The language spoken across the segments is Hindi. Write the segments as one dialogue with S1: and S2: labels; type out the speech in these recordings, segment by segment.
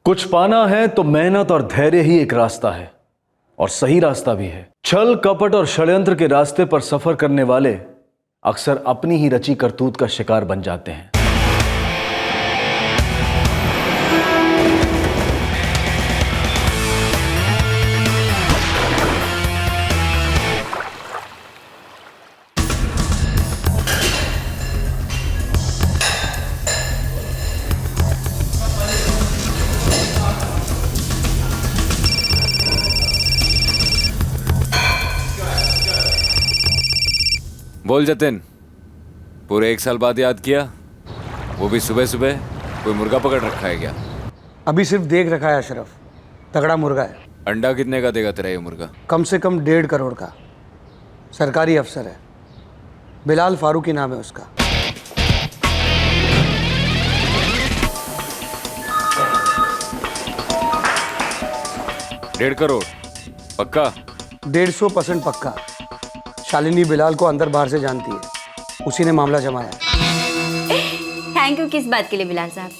S1: कुछ पाना है तो मेहनत और धैर्य ही एक रास्ता है, और सही रास्ता भी है। छल कपट और षड्यंत्र के रास्ते पर सफर करने वाले अक्सर अपनी ही रची करतूत का शिकार बन जाते हैं।
S2: बोल जतिन, पूरे 1 साल बाद याद किया, वो भी सुबह सुबह। कोई मुर्गा पकड़ रखा है क्या?
S3: अभी सिर्फ देख रखा है अशरफ, तगड़ा मुर्गा है।
S2: अंडा कितने का देगा तेरा ये मुर्गा?
S3: कम से कम 1.5 करोड़ का। सरकारी अफसर है, बिलाल फारूकी नाम है उसका।
S2: डेढ़ करोड़ पक्का?
S3: 150% पक्का। शालिनी बिलाल को अंदर बाहर से जानती है, उसी ने मामला जमाया।
S4: थैंक यू किस बात के लिए बिलाल साहब,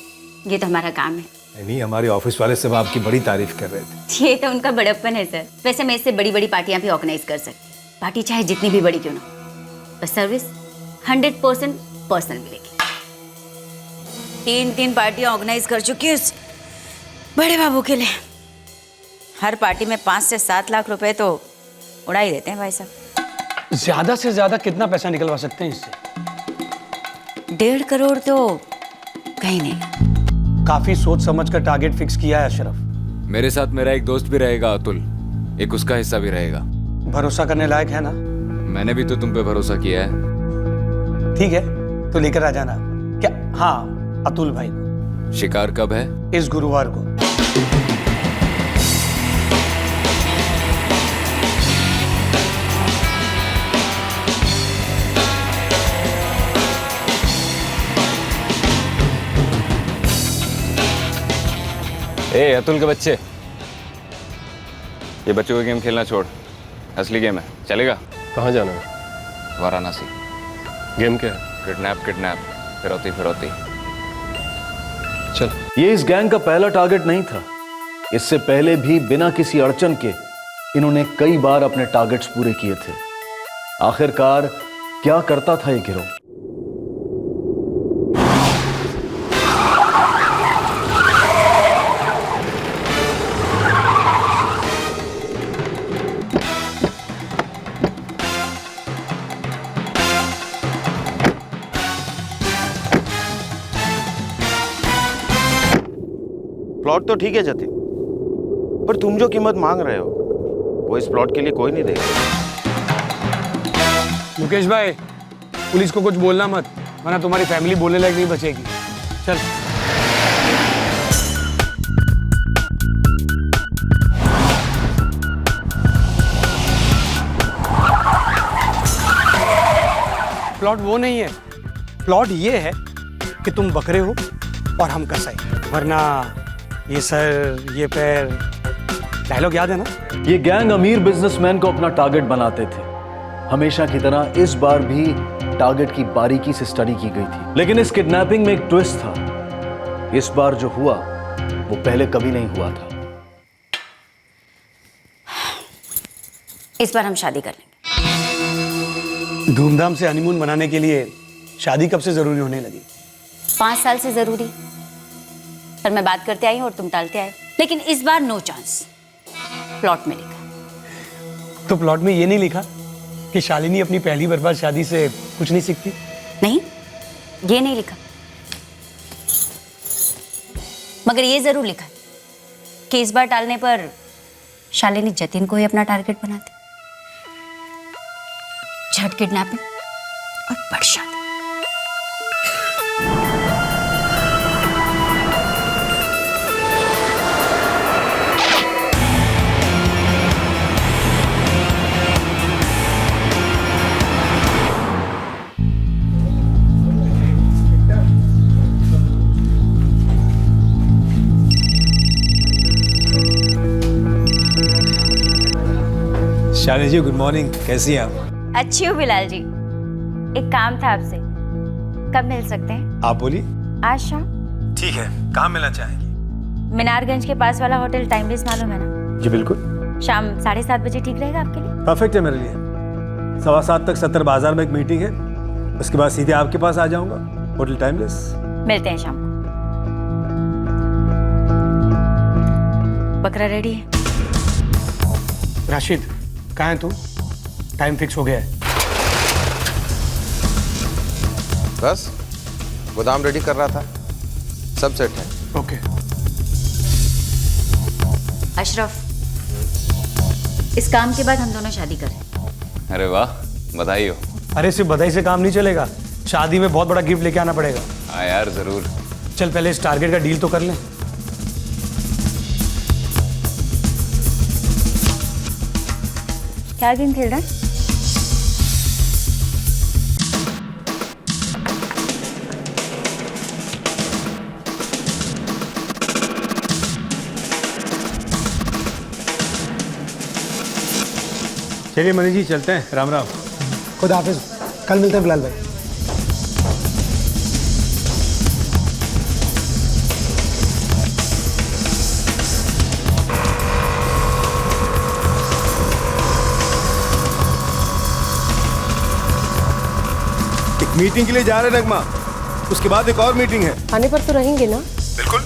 S4: ये तो हमारा काम है।
S5: नहीं, हमारे ऑफिस वाले सब आपकी बड़ी तारीफ कर रहे थे।
S4: ये तो उनका बड़प्पन है सर। वैसे मैं इससे बड़ी बड़ी पार्टियां भी ऑर्गेनाइज कर सकती, पार्टी चाहे जितनी भी बड़ी क्यों ना, बस सर्विस 100% पर्सनल मिलेगी। 3 पार्टियां ऑर्गेनाइज कर चुकी हूँ बड़े बाबू के लिए। हर पार्टी में 5 से 7 लाख रुपए तो उड़ा ही देते हैं भाई साहब।
S3: ज्यादा से ज्यादा कितना पैसा निकलवा सकते हैं इससे?
S4: 1.5 करोड़ तो कहीं नहीं।
S3: काफी सोच समझ कर टारगेट फिक्स किया है अशरफ।
S2: मेरे साथ मेरा एक दोस्त भी रहेगा अतुल, एक उसका हिस्सा भी रहेगा।
S3: भरोसा करने लायक है ना?
S2: मैंने भी तो तुम पे भरोसा किया है।
S3: ठीक है, तो लेकर आ जाना। क्या? हाँ, अतुल भाई को।
S2: शिकार कब है?
S3: इस गुरुवार को।
S2: ए अतुल के बच्चे, ये बच्चों का गेम खेलना छोड़, असली गेम है, चलेगा?
S6: कहाँ जाना है?
S2: वाराणसी।
S6: गेम क्या है?
S2: किडनैप, फिरौती।
S6: चल।
S1: ये इस गैंग का पहला टारगेट नहीं था। इससे पहले भी बिना किसी अड़चन के इन्होंने कई बार अपने टारगेट्स पूरे किए थे। आखिरकार क्या करता था ये गिरोह?
S7: प्लॉट तो ठीक है जतिन, पर तुम जो कीमत मांग रहे हो वो इस प्लॉट के लिए कोई नहीं देगा।
S3: मुकेश भाई, पुलिस को कुछ बोलना मत, वरना तुम्हारी फैमिली बोलने लायक नहीं बचेगी। चल। प्लॉट वो नहीं है, प्लॉट ये है कि तुम बकरे हो और हम कसाई, वरना ये सर ये पैर। डायलॉग याद है ना?
S1: ये गैंग अमीर बिजनेसमैन को अपना टारगेट बनाते थे। हमेशा की तरह इस बार भी टारगेट की बारीकी से स्टडी की गई थी, लेकिन इस किडनैपिंग में एक ट्विस्ट था। इस बार जो हुआ वो पहले कभी नहीं हुआ था।
S4: इस बार हम शादी कर लेंगे।
S3: धूमधाम से हनीमून मनाने के लिए शादी कब से जरूरी होने लगी?
S4: 5 साल से जरूरी, पर मैं बात करते आई हूँ और तुम टालते आए। लेकिन इस बार नो चांस। प्लॉट में लिखा।
S3: तो प्लॉट में ये नहीं लिखा कि शालिनी अपनी पहली बर्बाद शादी से कुछ नहीं सीखती?
S4: नहीं, ये नहीं लिखा, मगर ये जरूर लिखा कि इस बार टालने पर शालिनी जतिन को ही अपना टारगेट बनाती। झट किडनैपिंग और बड़ शादी।
S5: शालिनी जी, गुड मॉर्निंग। कैसी हैं आप?
S4: अच्छी हूँ बिलाल जी। एक काम था आपसे, कब मिल सकते हैं?
S5: आप बोलिए।
S4: आज शाम।
S5: ठीक है, कहाँ मिलना चाहेंगी?
S4: मीनारगंज के पास वाला होटल टाइमलेस मालूम है ना?
S5: जी बिल्कुल,
S4: शाम 7:30 बजे ठीक रहेगा आपके लिए?
S5: परफेक्ट है मेरे लिए। 7:15 तक 70 बाजार में एक मीटिंग है, उसके बाद सीधे आपके पास आ जाऊंगा, होटल टाइमलेस।
S4: मिलते हैं शाम को। बकरा रेडी है?
S3: राशिद, कहाँ है तू? टाइम फिक्स हो गया है।
S7: बस गोदाम रेडी कर रहा था, सब सेट है।
S3: ओके।
S4: अशरफ, इस काम के बाद हम दोनों शादी करें।
S2: अरे वाह, बधाई हो।
S3: अरे सिर्फ बधाई से काम नहीं चलेगा, शादी में बहुत बड़ा गिफ्ट लेके आना पड़ेगा।
S2: हाँ यार, जरूर।
S3: चल पहले इस टारगेट का डील तो कर लें।
S4: क्या गेम खेल रहा है?
S5: चलिए मनीष जी, चलते हैं। राम राम।
S3: खुदा हाफिज, कल मिलते हैं बिलाल भाई।
S5: एक मीटिंग के लिए जा रहे हैं नगमा, उसके बाद एक और मीटिंग है।
S8: आने पर तो रहेंगे ना?
S5: बिल्कुल,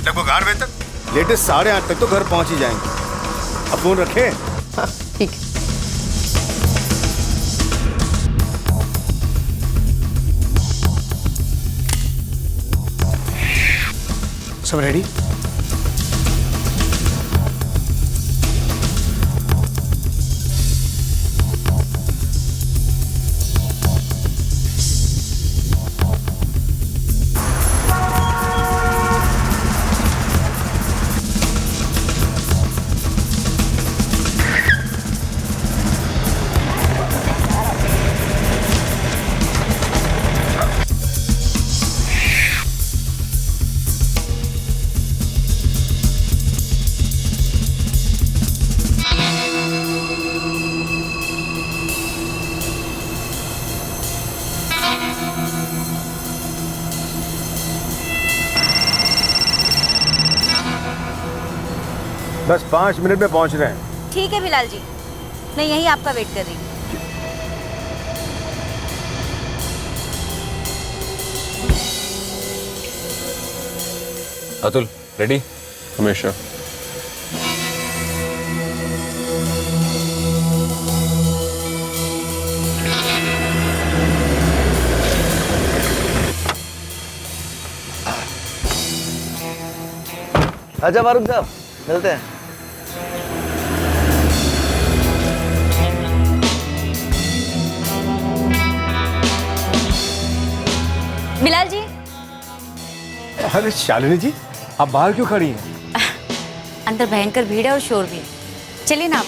S5: लगभग 8 बजे तक, लेटेस्ट 8:30 तक तो घर पहुंच ही जाएंगे। अब फोन रखें।
S8: हाँ ठीक है।
S3: सब रेडी?
S5: बस 5 मिनट में पहुंच रहे हैं।
S4: ठीक है बिलाल जी, मैं यहीं आपका वेट कर रही हूँ।
S2: अतुल, रेडी?
S6: हमेशा।
S7: आजा फारूक साहब, मिलते हैं।
S4: बिलाल जी,
S5: अरे शालिनी जी, आप बाहर क्यों खड़ी हैं?
S4: अंदर भयंकर भीड़ है और शोर भी है। चलिए ना, आप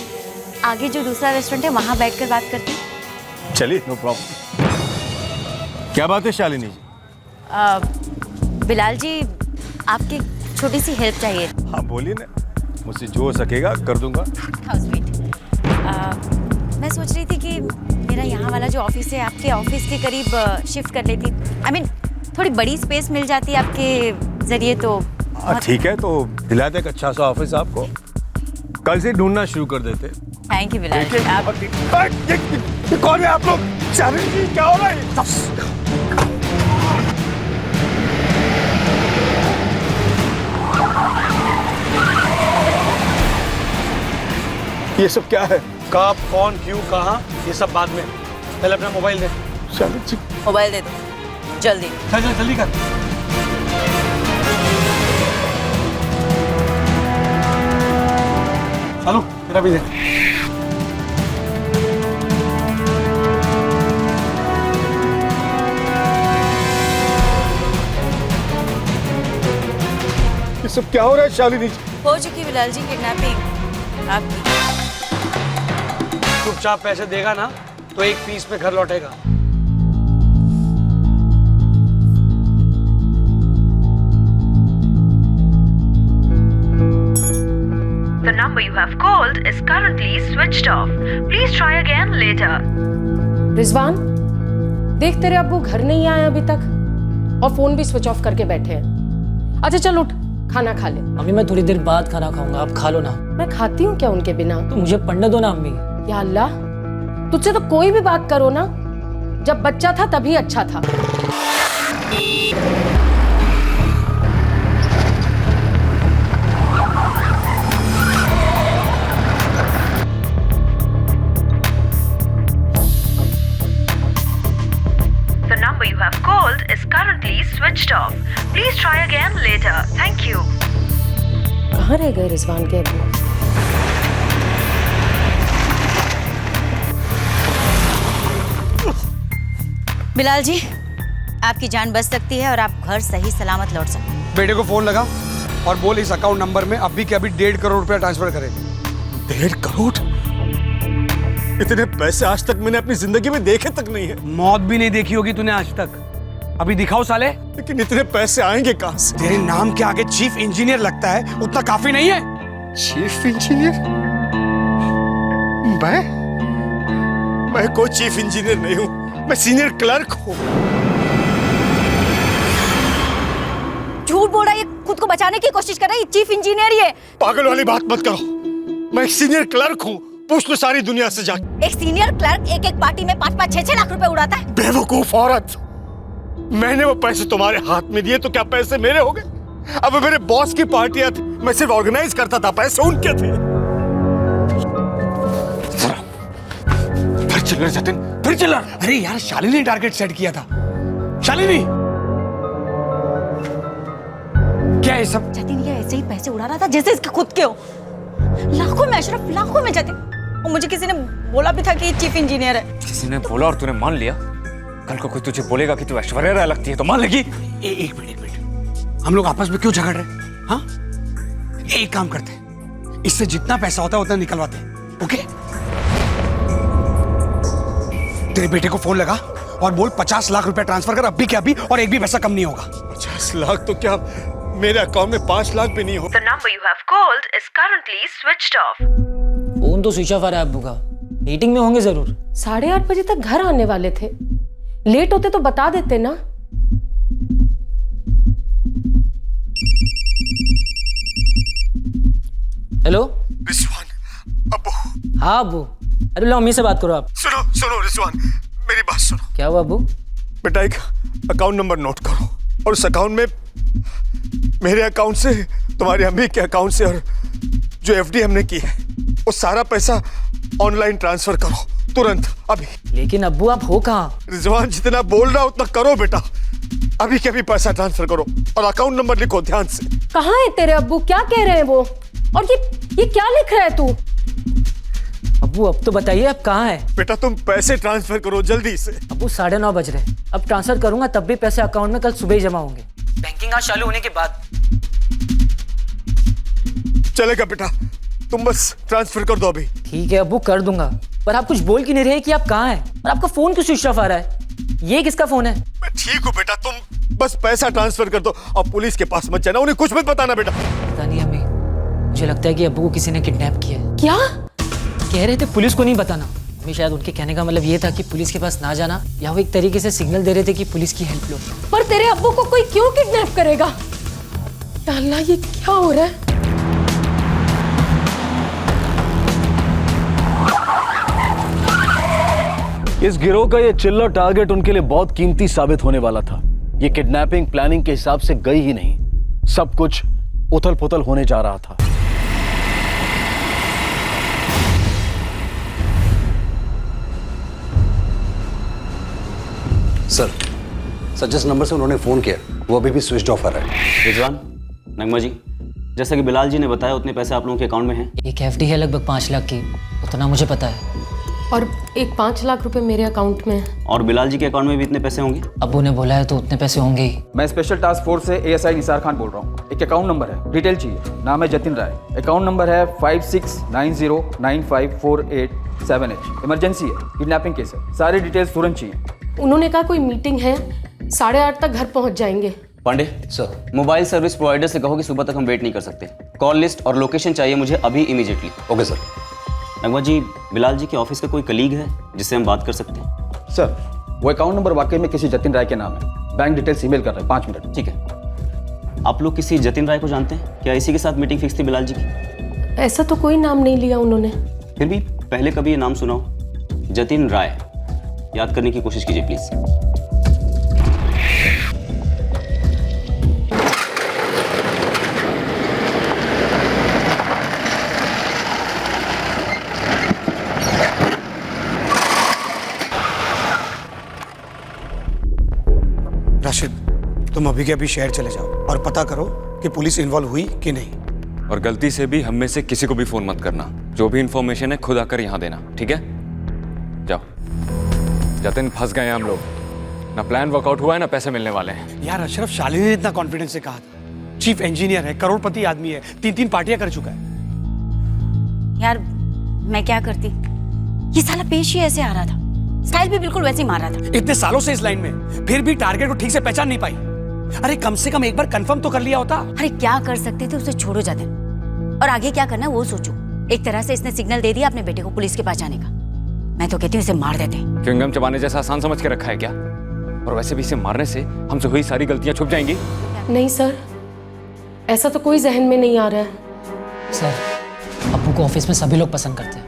S4: आगे जो दूसरा रेस्टोरेंट है वहां बैठकर बात करते हैं।
S5: चलिए, नो प्रॉब्लम। क्या बात है शालिनी जी?
S4: बिलाल जी, आपकी छोटी सी हेल्प चाहिए।
S5: हाँ बोलिए ना, मुझसे जो हो सकेगा कर दूंगा।
S4: How sweet. मैं सोच रही थी कि मेरा यहाँ वाला जो ऑफिस है आपके ऑफिस के करीब शिफ्ट कर लेती। I mean, थोड़ी बड़ी स्पेस मिल जाती आपके जरिए तो।
S5: ठीक है, तो दिलाते एक अच्छा सा ऑफिस आपको, कल से ढूंढना शुरू कर देते।
S4: थैंक यू बिलाल जी। आप
S5: ये कौन है आप लोग? शालिनी जी, क्या हो रहा है? ये सब क्या है?
S3: कब, कौन, क्यों, कहाँ, ये सब बाद में। पहले अपना मोबाइल दे।
S5: शालिनी जी,
S4: मोबाइल दे दो जल्दी।
S3: चल चल जल्दी कर। चलो तेरा भी दे।
S5: ये सब क्या हो रहा है शालिनी जी?
S4: हो चुकी बिलाल जी किडनैपिंग आपकी।
S3: चुपचाप पैसे देगा ना तो 1 पीस में घर लौटेगा।
S9: The number you have called is currently switched off. Please try again later.
S8: Rizwan, देख तेरे अब्बू घर नहीं आए अभी तक और फोन भी स्विच ऑफ करके बैठे हैं। अच्छा चल उठ, खाना खा ले।
S10: अम्मी मैं थोड़ी देर बाद खाना खाऊंगा, आप खा लो ना।
S8: मैं खाती हूँ क्या उनके बिना?
S10: तो मुझे पढ़ने दो ना अम्मी।
S8: या अल्लाह, तुझसे तो कोई भी बात करो ना, जब बच्चा था तभी अच्छा था।
S9: The number you have called is currently switched off. Please try again later. Thank you.
S8: कहाँ रह गए रिजवान के अब्बू?
S4: बिलाल जी, आपकी जान बच सकती है और आप घर सही सलामत लौट सकते हैं।
S3: बेटे को फोन लगा और बोल इस अकाउंट नंबर में अभी के अभी 1.5 करोड़ रुपया ट्रांसफर करे।
S5: 1.5 करोड़? इतने पैसे आज तक मैंने अपनी जिंदगी में देखे तक नहीं है।
S3: मौत भी नहीं देखी होगी तूने आज तक। अभी दिखाओ साले।
S5: लेकिन इतने पैसे आएंगे कहां से?
S3: तेरे नाम के आगे चीफ इंजीनियर लगता है, उतना काफी नहीं है?
S5: Chief engineer? मैं कोई चीफ इंजीनियर नहीं हूं, मैं सीनियर क्लर्क हूं।
S4: झूठ बोल रहा है, ये खुद को बचाने की कोशिश कर रहा है, चीफ इंजीनियर ही है।
S5: पागल वाली बात मत करो, मैं एक सीनियर क्लर्क हूं, पूछ लो सारी दुनिया से जाके।
S4: एक सीनियर क्लर्क एक एक पार्टी में 5-5, 6-6 लाख रुपए उड़ाता है।
S5: बेवकूफ औरत, मैंने वो पैसे तुम्हारे हाथ में दिए तो क्या पैसे मेरे हो गए? अब मेरे बॉस की पार्टियां थी, मैं सिर्फ ऑर्गेनाइज करता था, पैसे उनके थे। फिर चिल्ला जतिन, फिर चिल्ला।
S3: अरे यार, शालिनी ने टारगेट सेट किया था। शालिनी, क्या है सब?
S4: जतिन ये ऐसे ही पैसे उड़ा रहा था जैसे इसके खुद के हो। लाखों में अशरफ, लाखों में जतिन। और मुझे किसी ने बोला भी था कि ये चीफ इंजीनियर है।
S2: किसी ने बोला और तूने मान लिया? कल को कोई तुझे बोलेगा कि तू ऐश्वर्या राय लगती है तो मान लेगी?
S3: एक मिनट, हम लोग आपस में क्यों झगड़ रहे हैं? हाँ, एक काम करते हैं, इससे जितना पैसा होता है उतना निकलवाते हैं। ओके? तेरे बेटे को फोन लगा और बोल 50 लाख रुपया ट्रांसफर कर अभी के अभी, और एक भी पैसा कम नहीं होगा।
S5: 50 लाख तो क्या मेरे अकाउंट में 5 लाख भी नहीं हो।
S9: The number you have called is currently switched off.
S10: Phone तो स्विच ऑफ आ रहा है अब्बू का, मीटिंग में होंगे जरूर।
S8: 8:30 बजे तक घर आने वाले थे, लेट होते तो बता देते ना।
S10: हेलो
S5: रिजवान, अब्बू।
S10: हाँ अब्बू, अरे लो अम्मी से बात करो आप।
S5: सुनो रिजवान, मेरी बात सुनो।
S10: क्या हुआ अब्बू?
S5: बेटा एक अकाउंट नंबर नोट करो, और उस अकाउंट में मेरे अकाउंट से, तुम्हारी अम्मी के अकाउंट से, और जो एफडी हमने की है वो सारा पैसा ऑनलाइन ट्रांसफर करो तुरंत, अभी।
S10: लेकिन अब्बू आप हो कहाँ?
S5: रिजवान, जितना बोल रहा उतना करो बेटा, अभी के अभी पैसा ट्रांसफर करो और अकाउंट नंबर लिखो ध्यान से।
S8: कहाँ है तेरे अब्बू? क्या कह रहे हैं वो? और ये क्या लिख रहा है तू?
S10: अब्बू अब तो बताइए आप कहाँ है?
S5: बेटा तुम पैसे ट्रांसफर करो जल्दी से।
S10: अब्बू 9:30 बज रहे हैं, अब ट्रांसफर करूंगा तब भी पैसे अकाउंट में कल सुबह ही जमा होंगे, बैंकिंग आज चालू होने के बाद।
S5: चलेगा बेटा, तुम बस ट्रांसफर कर दो अभी।
S10: ठीक है अब्बू, कर दूंगा, पर आप कुछ बोल क्यों नहीं रहे कि आप कहाँ हैं? और आपका फोन क्यों स्विच ऑफ आ रहा है? ये किसका फोन है?
S5: मैं ठीक हूँ बेटा, तुम बस पैसा ट्रांसफर कर दो और पुलिस के पास मत जाना, उन्हें कुछ मत बताना बेटा।
S10: पता नहीं अम्मी, मुझे लगता है कि अब्बू को किसी ने किडनैप किया है।
S8: क्या
S10: कह रहे थे पुलिस को नहीं बताना। अम्मी शायद उनके कहने का मतलब ये था कि पुलिस के पास ना जाना, या वो एक तरीके से सिग्नल दे रहे थे कि पुलिस की हेल्प लो।
S8: पर तेरे अब्बू को कोई क्यों किडनैप करेगा? या अल्लाह, ये क्या हो रहा है?
S1: इस गिरोह का ये चिल्लर टारगेट उनके लिए बहुत कीमती साबित होने वाला था। ये किडनैपिंग प्लानिंग के हिसाब से गई ही नहीं, सब कुछ उथल पुथल होने जा रहा था।
S11: सर जिस नंबर से उन्होंने फ़ोन किया वो अभी भी स्विच ऑफ आ रहा है।
S12: रिजवान, नगमा जी, जैसा कि बिलाल जी ने बताया उतने पैसे आप लोगों के अकाउंट में हैं।
S10: एक एफडी है लगभग 5 लाख की, उतना मुझे पता है।
S8: और एक 5 लाख रुपए मेरे अकाउंट में है।
S12: और बिलाल जी के अकाउंट में भी इतने पैसे होंगे?
S10: अब्बू ने बोला है तो उतने पैसे होंगे ही।
S13: मैं स्पेशल टास्क फोर्स से एएसआई निसार खान बोल रहा हूँ। एक अकाउंट नंबर है, डिटेल चाहिए। नाम है जतिन राय, अकाउंट नंबर है 5690954878H। इमरजेंसी है, किडनैपिंग केस है, सारी डिटेल्स तुरंत चाहिए।
S8: उन्होंने कहा कोई मीटिंग है, 8:30 तक घर पहुंच जाएंगे।
S12: Pandey sir, mobile service provider से कहो कि सुबह तक हम वेट नहीं कर सकते। कॉल लिस्ट और लोकेशन चाहिए मुझे अभी immediately.
S11: Okay sir.
S12: Nagma ji, Bilal ji के ऑफिस का कोई कलीग है जिससे हम बात कर सकते हैं?
S13: सर वो अकाउंट नंबर वाकई में किसी जतिन राय के नाम है। बैंक डिटेल्स ईमेल कर रहे हैं, 5 मिनट।
S12: ठीक है। आप लोग किसी जतिन राय को जानते हैं क्या? इसी के साथ मीटिंग फिक्स थी बिलाल जी की?
S8: ऐसा तो कोई नाम नहीं लिया उन्होंने।
S12: फिर भी पहले कभी ये नाम सुना हो, जतिन राय? याद करने की कोशिश कीजिए प्लीज।
S3: राशिद, तुम अभी के अभी शहर चले जाओ और पता करो कि पुलिस इन्वॉल्व हुई कि नहीं।
S2: और गलती से भी हम में से किसी को भी फोन मत करना। जो भी इंफॉर्मेशन है खुद आकर यहाँ देना, ठीक है? जाओ। जतिन, फंस गए हैं हम लोग। ना प्लान वर्कआउट हुआ है ना पैसे मिलने वाले हैं।
S3: यार अशरफ, शालिनी ने इतना कॉन्फिडेंस से कहा था। चीफ इंजीनियर है, करोड़पति आदमी है, 3 पार्टियां कर चुका है।
S4: यार मैं क्या करती, ये साला पेश ही ऐसे आ रहा था, स्टाइल भी बिल्कुल वैसे ही मार रहा था।
S3: इतने सालों से इस लाइन में, फिर भी टारगेट को ठीक से पहचान नहीं पाई। अरे कम से कम एक बार कंफर्म तो कर लिया होता।
S4: अरे क्या कर सकते थे, उसे छोड़ो जाते, और आगे क्या करना है वो सोचो। एक तरह से इसने सिग्नल दे दिया अपने बेटे को पुलिस के पास जाने का। मैं तो कहती हूँ इसे मार देते।
S2: च्युइंगम चबाने जैसा आसान समझ के रखा है क्या? और वैसे भी इसे मारने से हमसे हुई सारी गलतियां छुप जाएंगी।
S8: नहीं सर, ऐसा तो कोई जहन में नहीं आ रहा है।
S10: सर, अब्बू को ऑफिस में सभी लोग पसंद करते हैं।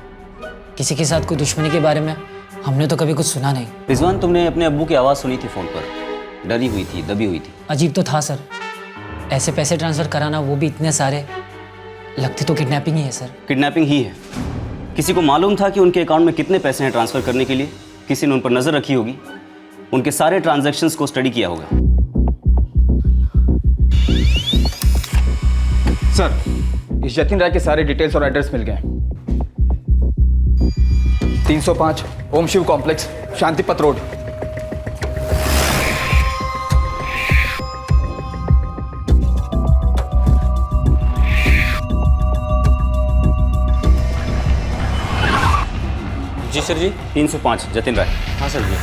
S10: किसी के साथ कोई दुश्मनी के बारे में हमने तो कभी कुछ सुना नहीं।
S12: रिजवान, तुमने अपने अब्बू की आवाज़ सुनी थी फ़ोन पर? डरी हुई थी, दबी हुई थी।
S10: अजीब तो था सर, ऐसे पैसे ट्रांसफर कराना, वो भी इतने सारे। लगती तो किडनैपिंग ही है सर।
S12: किडनैपिंग ही है। किसी को मालूम था कि उनके अकाउंट में कितने पैसे हैं ट्रांसफर करने के लिए। किसी ने उन पर नजर रखी होगी, उनके सारे ट्रांजैक्शंस को स्टडी किया होगा।
S13: सर, इस जतिन राय के सारे डिटेल्स और एड्रेस मिल गए। 305 ओम शिव कॉम्प्लेक्स, शांतिपथ रोड।
S12: जी सर जी। 305 जतिन राय। हाँ सर जी।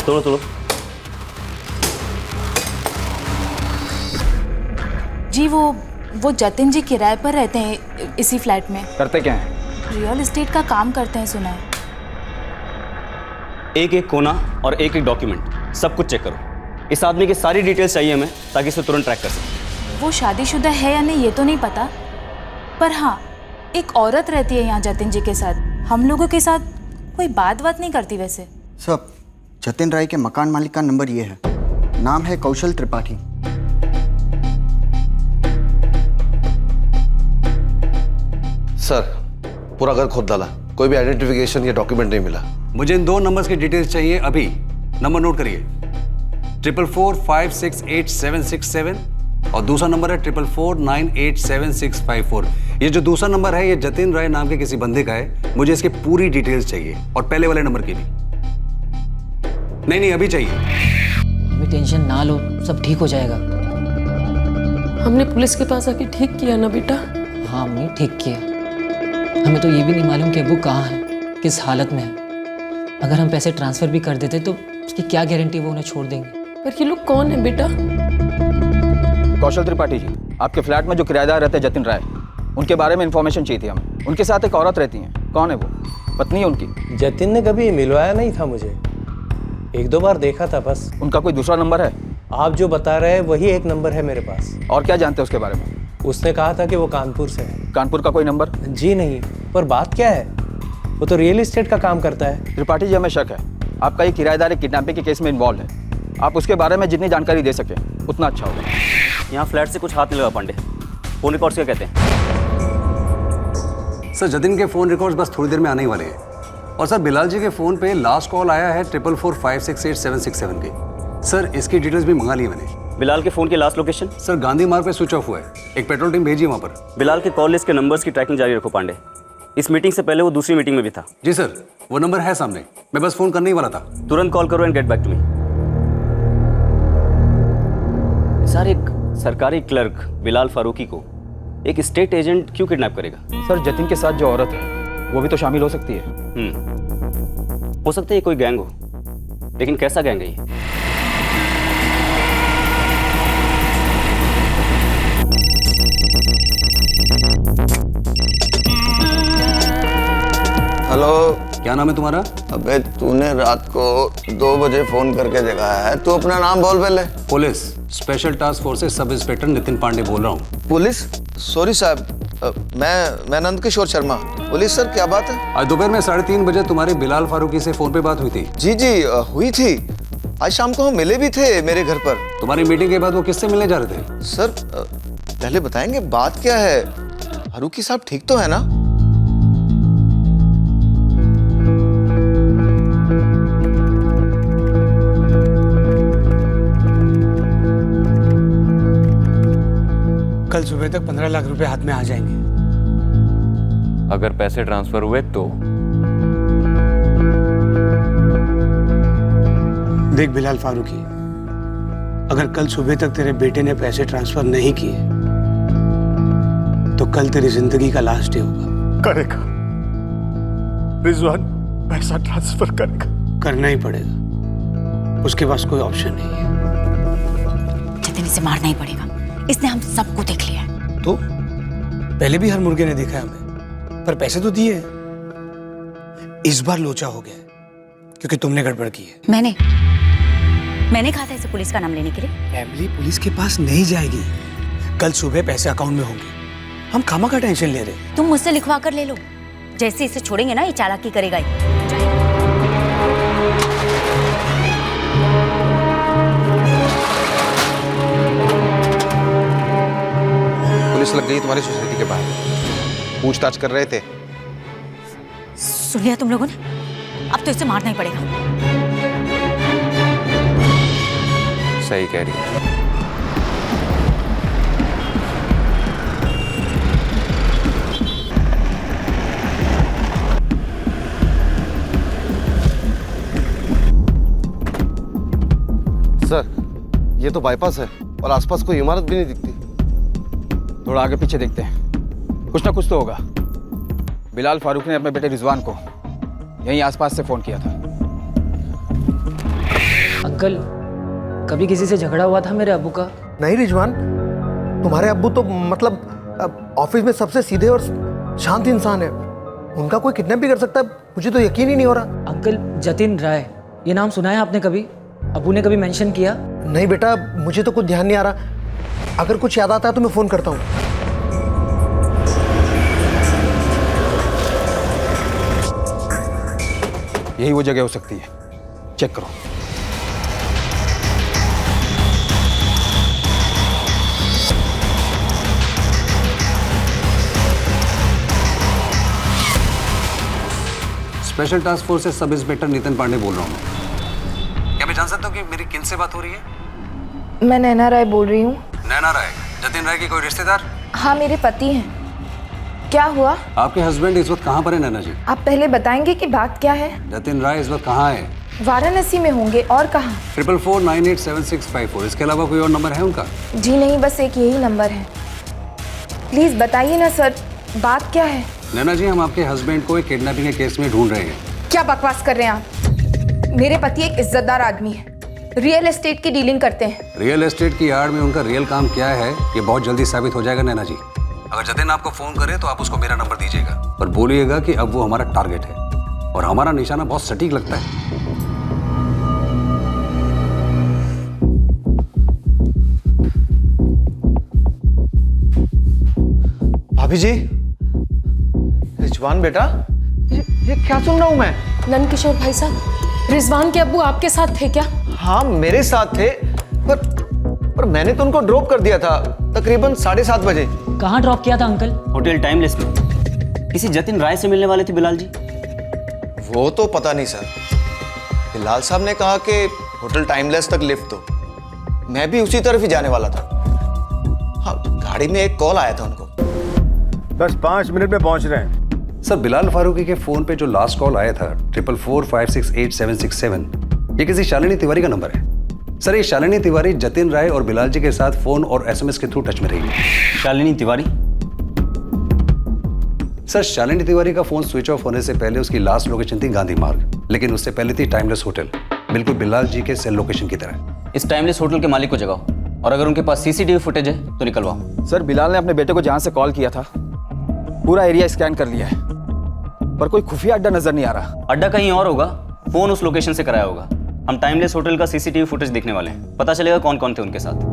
S12: तोड़ो।
S14: जी वो जतिन जी किराए पर रहते हैं इसी फ्लैट में।
S13: करते क्या हैं?
S14: रियल एस्टेट का काम करते हैं सुना है।
S12: एक एक कोना और एक एक डॉक्यूमेंट सब कुछ चेक करो। इस आदमी की सारी डिटेल्स चाहिए हमें ताकि इसे तुरंत ट्रैक कर सकें।
S14: वो शादीशुदा है या नहीं ये तो नहीं पता, पर हाँ एक औरत रहती है यहाँ जतिन जी के साथ। हम लोगों के साथ कोई बात नहीं करती वैसे।
S15: सब जतिन राय के मकान मालिक का नंबर ये है, नाम है कौशल त्रिपाठी।
S11: सर, पूरा घर खोद डाला, कोई भी आइडेंटिफिकेशन या डॉक्यूमेंट नहीं मिला। मुझे इन 2 नंबर्स की डिटेल्स चाहिए अभी। नंबर नोट करिए, 444568767 और दूसरा नंबर है 444987654। ये जो दूसरा नंबर है ये जतिन राय नाम के किसी बंदे का है। मुझे इसकी पूरी डिटेल्स चाहिए और पहले वाले नंबर की भी। नहीं अभी चाहिए।
S10: अभी टेंशन ना लो, सब ठीक हो जाएगा।
S8: हमने पुलिस के पास आके ठीक किया ना बेटा?
S10: हाँ अम्मी, ठीक किया। हमें तो ये भी नहीं मालूम कि अब्बू कहाँ है, किस हालत में है। अगर हम पैसे ट्रांसफर भी कर देते तो उसकी क्या गारंटी वो उन्हें छोड़ देंगे।
S8: पर ये लोग कौन है बेटा?
S13: कौशल त्रिपाठी जी, आपके फ्लैट में जो किराएदार रहते हैं जतिन राय, उनके बारे में इंफॉर्मेशन चाहिए थी हमें। उनके साथ एक औरत रहती है, कौन है वो? पत्नी है उनकी?
S6: जतिन ने कभी मिलवाया नहीं था मुझे, 1-2 बार देखा था बस।
S13: उनका कोई दूसरा नंबर है?
S6: आप जो बता रहे हैं वही एक नंबर है मेरे पास।
S13: और क्या जानते हैं उसके बारे में?
S6: उसने कहा था कि वो कानपुर से है।
S13: कानपुर का कोई नंबर?
S6: जी नहीं, पर बात क्या है, वो तो रियल एस्टेट का काम करता है।
S13: त्रिपाठी जी, हमें शक है आपका ये किराएदार एक किडनैपिंग के केस में इन्वॉल्व है। आप उसके बारे में जितनी जानकारी दे सकें उतना अच्छा होगा।
S12: यहाँ फ्लैट से कुछ हाथ नहीं लगा पांडे। फोन रिकॉर्ड्स क्या कहते हैं?
S11: सर, जतिन के फ़ोन रिकॉर्ड्स बस थोड़ी देर में आने ही वाले हैं। और सर, बिलाल जी के फ़ोन पे लास्ट कॉल आया है 444568767 की। सर, इसकी डिटेल्स भी मंगा ली मैंने।
S12: बिलाल के फ़ोन की लास्ट लोकेशन?
S11: सर, गांधी मार्ग पे स्विच ऑफ हुआ है। एक पेट्रोल टीम भेजी वहाँ पर।
S12: बिलाल के कॉल लिस्ट के नंबर्स की ट्रैकिंग जारी रखो पांडे। इस मीटिंग से पहले वो दूसरी मीटिंग में भी था।
S11: जी सर, वो नंबर है सामने, मैं बस फ़ोन करने ही वाला था।
S12: तुरंत कॉल करो and get back to me. Sir, एक सरकारी क्लर्क बिलाल फारूकी को एक स्टेट एजेंट क्यों किडनैप करेगा?
S13: सर, जतिन के साथ जो औरत है वो भी तो शामिल हो सकती है।
S12: हो सकता है ये कोई गैंग हो, लेकिन कैसा गैंग है ये?
S16: हेलो।
S11: क्या नाम है तुम्हारा?
S16: अबे तूने रात को 2 बजे फोन करके जगाया है। तू अपना नाम बोल पहले।
S11: Police special task forces sub inspector Nitin Pandey बोल रहा हूँ।
S16: पुलिस? सॉरी साहब, मैं नंद किशोर शर्मा। पुलिस सर, क्या बात है?
S11: आज दोपहर में 3:30 बजे तुम्हारे बिलाल फारूकी से फोन पे बात हुई थी।
S16: जी जी हुई थी। आज शाम को हम मिले भी थे मेरे घर पर।
S11: तुम्हारी मीटिंग के बाद वो किससे मिलने जा रहे थे?
S16: सर पहले बताएंगे बात क्या है? फारूकी साहब ठीक तो है ना?
S3: कल सुबह तक 15 लाख रुपए हाथ में आ जाएंगे।
S2: अगर पैसे ट्रांसफर हुए तो?
S3: देख बिलाल फारूकी, अगर कल सुबह तक तेरे बेटे ने पैसे ट्रांसफर नहीं किए तो कल तेरी जिंदगी का लास्ट डे होगा।
S5: करेगा रिजवान, पैसा ट्रांसफर करेगा।
S3: करना ही पड़ेगा, उसके पास कोई ऑप्शन नहीं है।
S4: जतिन, इसे मारना ही पड़ेगा। इसने हम सबको देख लिया है।
S3: तो पहले भी हर मुर्गे ने देखा है हमें, पर पैसे तो दिए। इस बार लोचा हो गया क्योंकि तुमने गड़बड़ की है।
S4: मैंने कहा था इसे पुलिस का नाम लेने के लिए।
S3: फैमिली पुलिस के पास नहीं जाएगी। कल सुबह पैसे अकाउंट में होंगे। हम खामा का टेंशन ले रहे।
S4: तुम मुझसे लिखवा कर ले लो। जैसे इसे छोड़ेंगे ना, ये चालाकी करेगा ही।
S7: पुलिस लग गई तुम्हारी सोसाइटी के बाहर, पूछताछ कर रहे थे।
S4: सुन लिया तुम लोगों ने? अब तो इसे मारना ही पड़ेगा।
S2: सही कह रही है।
S16: सर ये तो बाईपास है और आसपास कोई इमारत भी नहीं दिखती।
S13: थोड़ा आगे पीछे देखते हैं, कुछ ना कुछ तो होगा। बिलाल फारूक ने अपने बेटे रिजवान को यहीं आसपास से फोन किया था।
S10: अंकल, कभी किसी से झगड़ा हुआ था मेरे अब्बू का?
S17: नहीं रिजवान, तुम्हारे अब्बू तो मतलब ऑफिस में सबसे सीधे और शांत इंसान है। उनका कोई किडनैप भी कर सकता है, मुझे तो यकीन ही नहीं हो रहा।
S10: अंकल, जतिन राय, ये नाम सुना है आपने कभी? अब्बू ने कभी मेंशन किया?
S17: नहीं बेटा, मुझे तो कुछ ध्यान नहीं आ रहा। अगर कुछ याद आता है तो मैं फोन करता हूँ।
S13: यही वो जगह हो सकती है, चेक करो।
S11: स्पेशल टास्क फोर्स से सब इंस्पेक्टर नितिन पांडे बोल रहा हूँ। क्या मैं जान सकता हूँ कि मेरी किन से बात हो रही है?
S8: मैं नैना राय बोल रही हूँ।
S11: नैना राय? जतिन राय की कोई रिश्तेदार?
S8: हाँ, मेरे पति हैं। क्या हुआ?
S11: आपके हस्बैंड इस वक्त कहाँ पर है नैना जी?
S8: आप पहले बताएंगे कि बात क्या है?
S11: जतिन राय इस वक्त कहाँ है?
S8: वाराणसी में होंगे, और कहाँ?
S11: 44498765 इसके अलावा कोई और नंबर है उनका?
S8: जी नहीं, बस एक यही नंबर है। प्लीज बताइए ना सर, बात क्या है?
S11: नैना जी, हम आपके हस्बैंड को एक किडनैपिंग के केस में ढूंढ रहे हैं।
S8: क्या बकवास कर रहे हैं आप? मेरे पति एक इज्जतदार आदमी है, रियल एस्टेट की डीलिंग करते हैं।
S11: रियल एस्टेट की आड़ में उनका रियल काम क्या है, ये बहुत जल्दी साबित हो जाएगा नैना जी। अगर जतिन आपको फोन करे तो आप उसको मेरा नंबर दीजिएगा और बोलिएगा कि अब वो हमारा टारगेट है और हमारा निशाना बहुत सटीक लगता है।
S16: भाभी जी, रिजवान बेटा, ये क्या सुन रहा हूँ मैं?
S8: नंद किशोर भाई साहब, रिजवान के अब्बू आपके साथ थे क्या?
S16: हाँ मेरे साथ थे, पर मैंने तो उनको ड्रॉप कर दिया था तकरीबन 7:30 बजे।
S10: कहाँ ड्रॉप किया था अंकल?
S12: होटल टाइमलेस में। किसी जतिन राय से मिलने वाले थे बिलाल जी?
S16: वो तो पता नहीं सर। बिलाल साहब ने कहा कि होटल टाइमलेस तक लिफ्ट दो। मैं भी उसी तरफ ही जाने वाला था। हाँ, गाड़ी में एक कॉल आया था उनको।
S5: बस 5 मिनट में पहुंच रहे हैं।
S11: सर, बिलाल फारूकी के फोन पे जो लास्ट कॉल आया था 4445688767, ये किसी शालिनी तिवारी का नंबर है। सर, ये शालिनी तिवारी जतिन राय और बिलाल जी के साथ फोन और एसएमएस के थ्रू टच में रही।
S12: शालिनी तिवारी?
S11: सर, शालिनी तिवारी का फोन स्विच ऑफ होने से पहले उसकी लास्ट लोकेशन थी गांधी मार्ग, लेकिन उससे पहले थी टाइमलेस होटल, बिल्कुल बिलाल जी के सेल लोकेशन की तरह।
S12: इस टाइमलेस होटल के मालिक को जगाओ और अगर उनके पास सीसीटीवी फुटेज है तो निकलवाओ।
S13: सर, बिलाल ने अपने बेटे को जहां से कॉल किया था पूरा एरिया स्कैन कर लिया है, पर कोई खुफिया अड्डा नजर नहीं आ रहा।
S12: अड्डा कहीं और होगा, फोन उस लोकेशन से कराया होगा। हम टाइमलेस होटल का सीसीटीवी फुटेज देखने वाले हैं, पता चलेगा कौन कौन थे उनके साथ।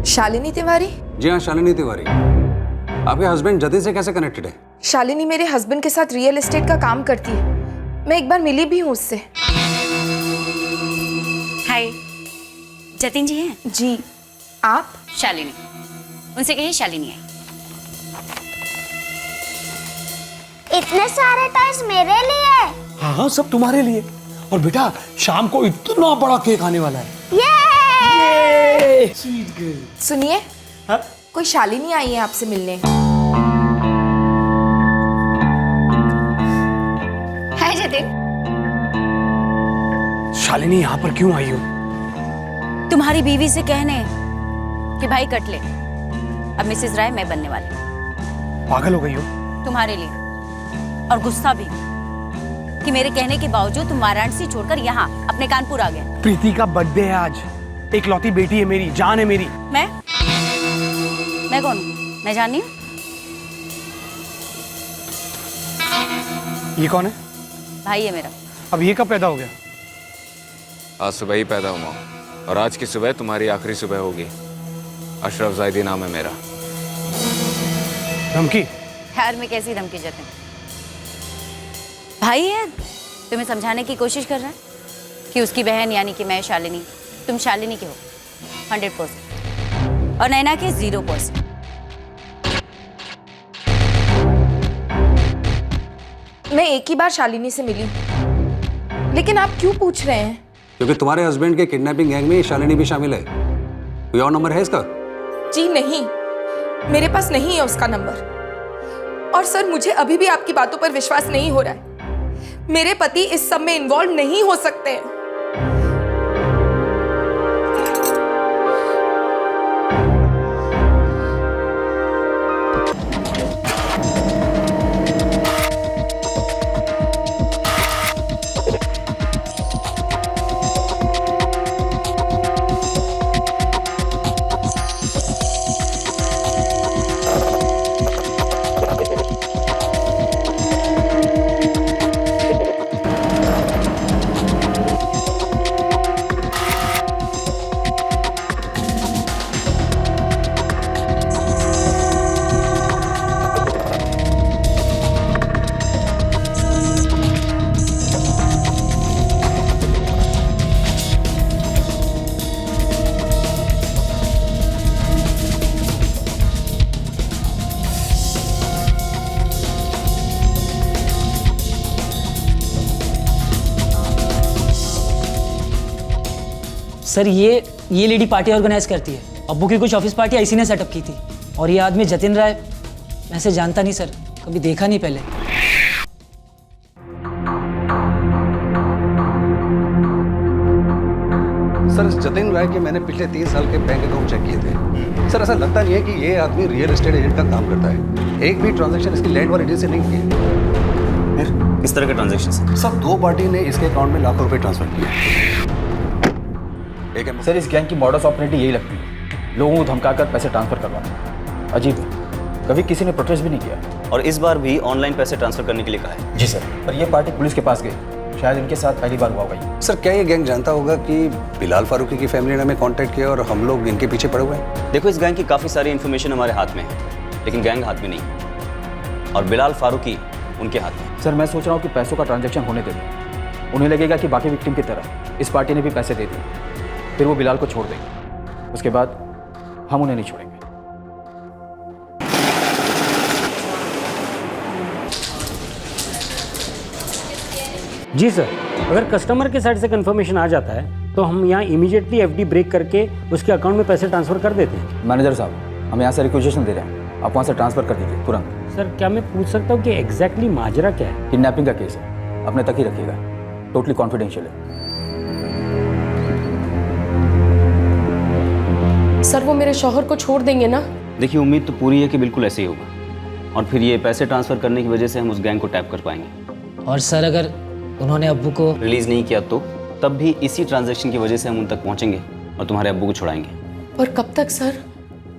S8: शालिनी तिवारी?
S11: जी हाँ, शालिनी तिवारी। आपके हस्बैंड जतिन से कैसे कनेक्टेड है?
S8: शालिनी मेरे हस्बैंड के साथ रियल एस्टेट का काम करती है। मैं एक बार मिली भी हूँ उससे।
S4: हाय, जतिन जी हैं?
S8: जी, आप?
S4: शालिनी, उनसे कहिए शालिनी आई।
S18: इतने सारे टॉयज मेरे लिए?
S3: हाँ हाँ, सब तुम्हारे लिए। और बेटा शाम को इतना बड़ा केक आने वाला है।
S8: सुनिए, कोई शालिनी आई है आपसे मिलने।
S4: हाय जतिन।
S3: शालिनी यहाँ पर क्यों आई हो?
S4: तुम्हारी बीवी से कहने कि भाई कट ले, अब मिसेस राय मैं बनने वाली।
S3: पागल हो गई हो?
S4: तुम्हारे लिए, और गुस्सा भी कि मेरे कहने के बावजूद तुम वाराणसी छोड़कर यहाँ अपने कानपुर आ गए।
S3: प्रीति का बर्थडे है आज, एक लौती बेटी है मेरी, जान है मेरी।
S4: मैं कौन हूँ? मैं जाननी हूँ?
S3: ये कौन है?
S4: भाई है मेरा।
S3: अब ये कब पैदा हो गया?
S2: आज सुबह ही पैदा हुआ, और आज की सुबह तुम्हारी आखिरी सुबह होगी। अशरफ ज़ायदी नाम है मेरा।
S3: धमकी?
S4: यार मैं कैसी धमकी जतिन? भाई है, तुम्हें समझाने की कोशिश कर रहा है कि उसकी बहन यानी कि मैं शालिनी, तुम शालिनी के हो 100% और नैना के 0%।
S8: मैं एक ही बार शालिनी से मिली, लेकिन आप क्यों पूछ रहे हैं?
S11: क्योंकि तुम्हारे हस्बैंड के किडनैपिंग गैंग में शालिनी भी शामिल है। कोई और नंबर है इसका?
S8: जी नहीं, मेरे पास नहीं है उसका नंबर। और सर, मुझे अभी भी आपकी बातों पर विश्वास नहीं हो रहा है। मेरे पति इस सब में इन्वॉल्व नहीं हो सकते हैं।
S10: सर ये लेडी पार्टी ऑर्गेनाइज करती है। अब्बू की कुछ ऑफिस पार्टी इसी ने सेटअप की थी। और ये आदमी जतिन राय, मैं इसे जानता नहीं सर, कभी देखा नहीं पहले।
S11: सर, जतिन राय के मैंने पिछले 3 साल के बैंक अकाउंट चेक किए थे। सर, ऐसा लगता नहीं है कि ये आदमी रियल एस्टेट एजेंट का काम करता है। एक भी ट्रांजैक्शन इसकी लैंड वाली डील से नहीं हुई है।
S12: किस तरह के ट्रांजैक्शन?
S11: सब 2 पार्टी ने इसके अकाउंट में लाखों रुपए ट्रांसफर किए।
S13: सर, इस गैंग की मॉडस ऑपरेटी यही लगती है, लोगों को धमकाकर पैसे ट्रांसफर करवाना। अजीब है, कभी किसी ने प्रोटेस्ट भी नहीं किया।
S12: और इस बार भी ऑनलाइन पैसे ट्रांसफर करने के लिए कहा है।
S13: जी सर, पर ये पार्टी पुलिस के पास गई, शायद इनके साथ पहली बार हुआ होगा।
S11: सर, क्या ये गैंग जानता होगा कि बिलाल फारूकी की फैमिली ने हमें कांटेक्ट किया और हम लोग इनके पीछे पड़े हुए हैं?
S12: देखो, इस गैंग की काफ़ी सारी इन्फॉर्मेशन हमारे हाथ में है, लेकिन गैंग हाथ में नहीं, और बिलाल फारूकी उनके हाथ में।
S13: सर, मैं सोच रहा हूँ कि पैसों का ट्रांजैक्शन होने दे दें। उन्हें लगेगा कि बाकी विक्टिम की तरह इस पार्टी ने भी पैसे दे दिए, फिर वो बिलाल को छोड़ देंगे। उसके बाद हम उन्हें नहीं छोड़ेंगे।
S19: जी सर, अगर कस्टमर के साइड से कंफर्मेशन आ जाता है तो हम यहाँ इमीडिएटली एफडी ब्रेक करके उसके अकाउंट में पैसे ट्रांसफर कर देते हैं।
S13: मैनेजर साहब, हम यहाँ से रिक्वेजिशन दे रहे हैं, आप वहाँ से ट्रांसफर कर दीजिए तुरंत।
S19: सर, क्या मैं पूछ सकता हूँ कि एग्जैक्टली माजरा क्या है?
S13: किडनैपिंग का केस है, अपने तक ही रखिएगा, टोटली कॉन्फिडेंशियल है।
S8: सर, वो मेरे शौहर को छोड़ देंगे ना?
S12: देखिए, उम्मीद तो पूरी है कि बिल्कुल ऐसे ही होगा, और फिर ये पैसे ट्रांसफर करने की वजह से हम उस गैंग को टैप कर पाएंगे।
S10: और सर, अगर उन्होंने अब्बू को
S12: रिलीज नहीं किया तो तब भी इसी ट्रांजैक्शन की वजह से हम उन तक पहुंचेंगे और तुम्हारे अब्बू को छुड़ाएंगे।
S8: और कब तक सर?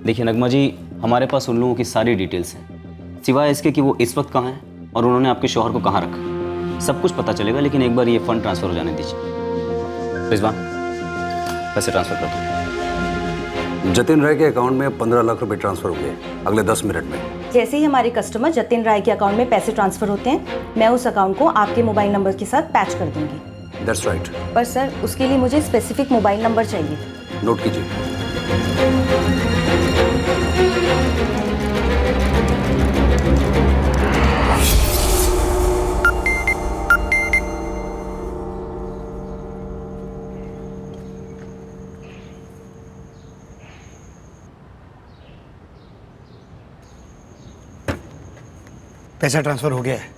S12: देखिए नगमा जी, हमारे पास उन लोगों की सारी डिटेल्स हैं, सिवाय इसके कि वो इस वक्त कहाँ हैं और उन्होंने आपके शौहर को कहाँ रखा। सब कुछ पता चलेगा, लेकिन एक बार ये फंड ट्रांसफ़र हो जाने दीजिए। रिजवान, पैसे ट्रांसफ़र कर दो।
S11: जतिन राय के अकाउंट में 15 लाख रुपए ट्रांसफर हो गए अगले 10 मिनट में।
S20: जैसे ही हमारे कस्टमर जतिन राय के अकाउंट में पैसे ट्रांसफर होते हैं, मैं उस अकाउंट को आपके मोबाइल नंबर के साथ पैच कर दूंगी।
S11: That's right.
S20: पर सर, उसके लिए मुझे स्पेसिफिक मोबाइल नंबर चाहिए।
S11: नोट कीजिए।
S3: पैसा ट्रांसफर हो गया है।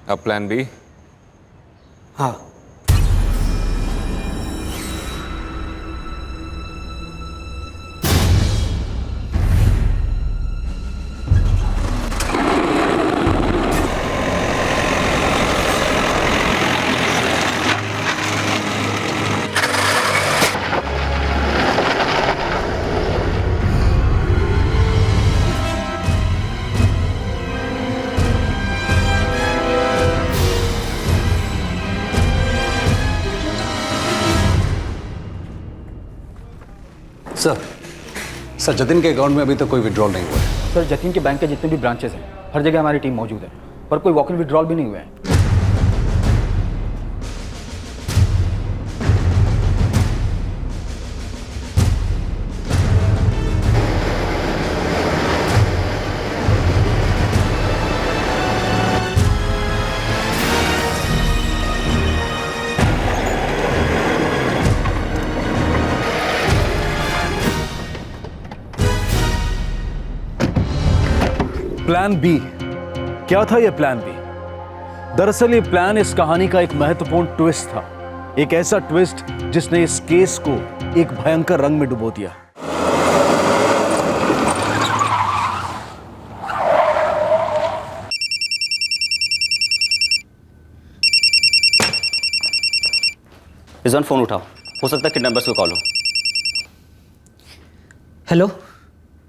S2: अब प्लान बी?
S3: हाँ,
S11: सर जतिन के अकाउंट में अभी तक कोई विड्रॉल नहीं हुआ है।
S13: सर जतिन के बैंक के जितने भी ब्रांचेस हैं, हर जगह हमारी टीम मौजूद है, पर कोई वॉक इन विड्रॉल भी नहीं हुए हैं।
S1: Plan B? क्या था यह प्लान बी? दरअसल ये प्लान इस कहानी का एक महत्वपूर्ण ट्विस्ट था, एक ऐसा ट्विस्ट जिसने इस केस को एक भयंकर रंग में डुबो दिया।
S12: रिजवान, फोन उठाओ, हो सकता है किडनैपर्स को कॉल हो।
S10: हेलो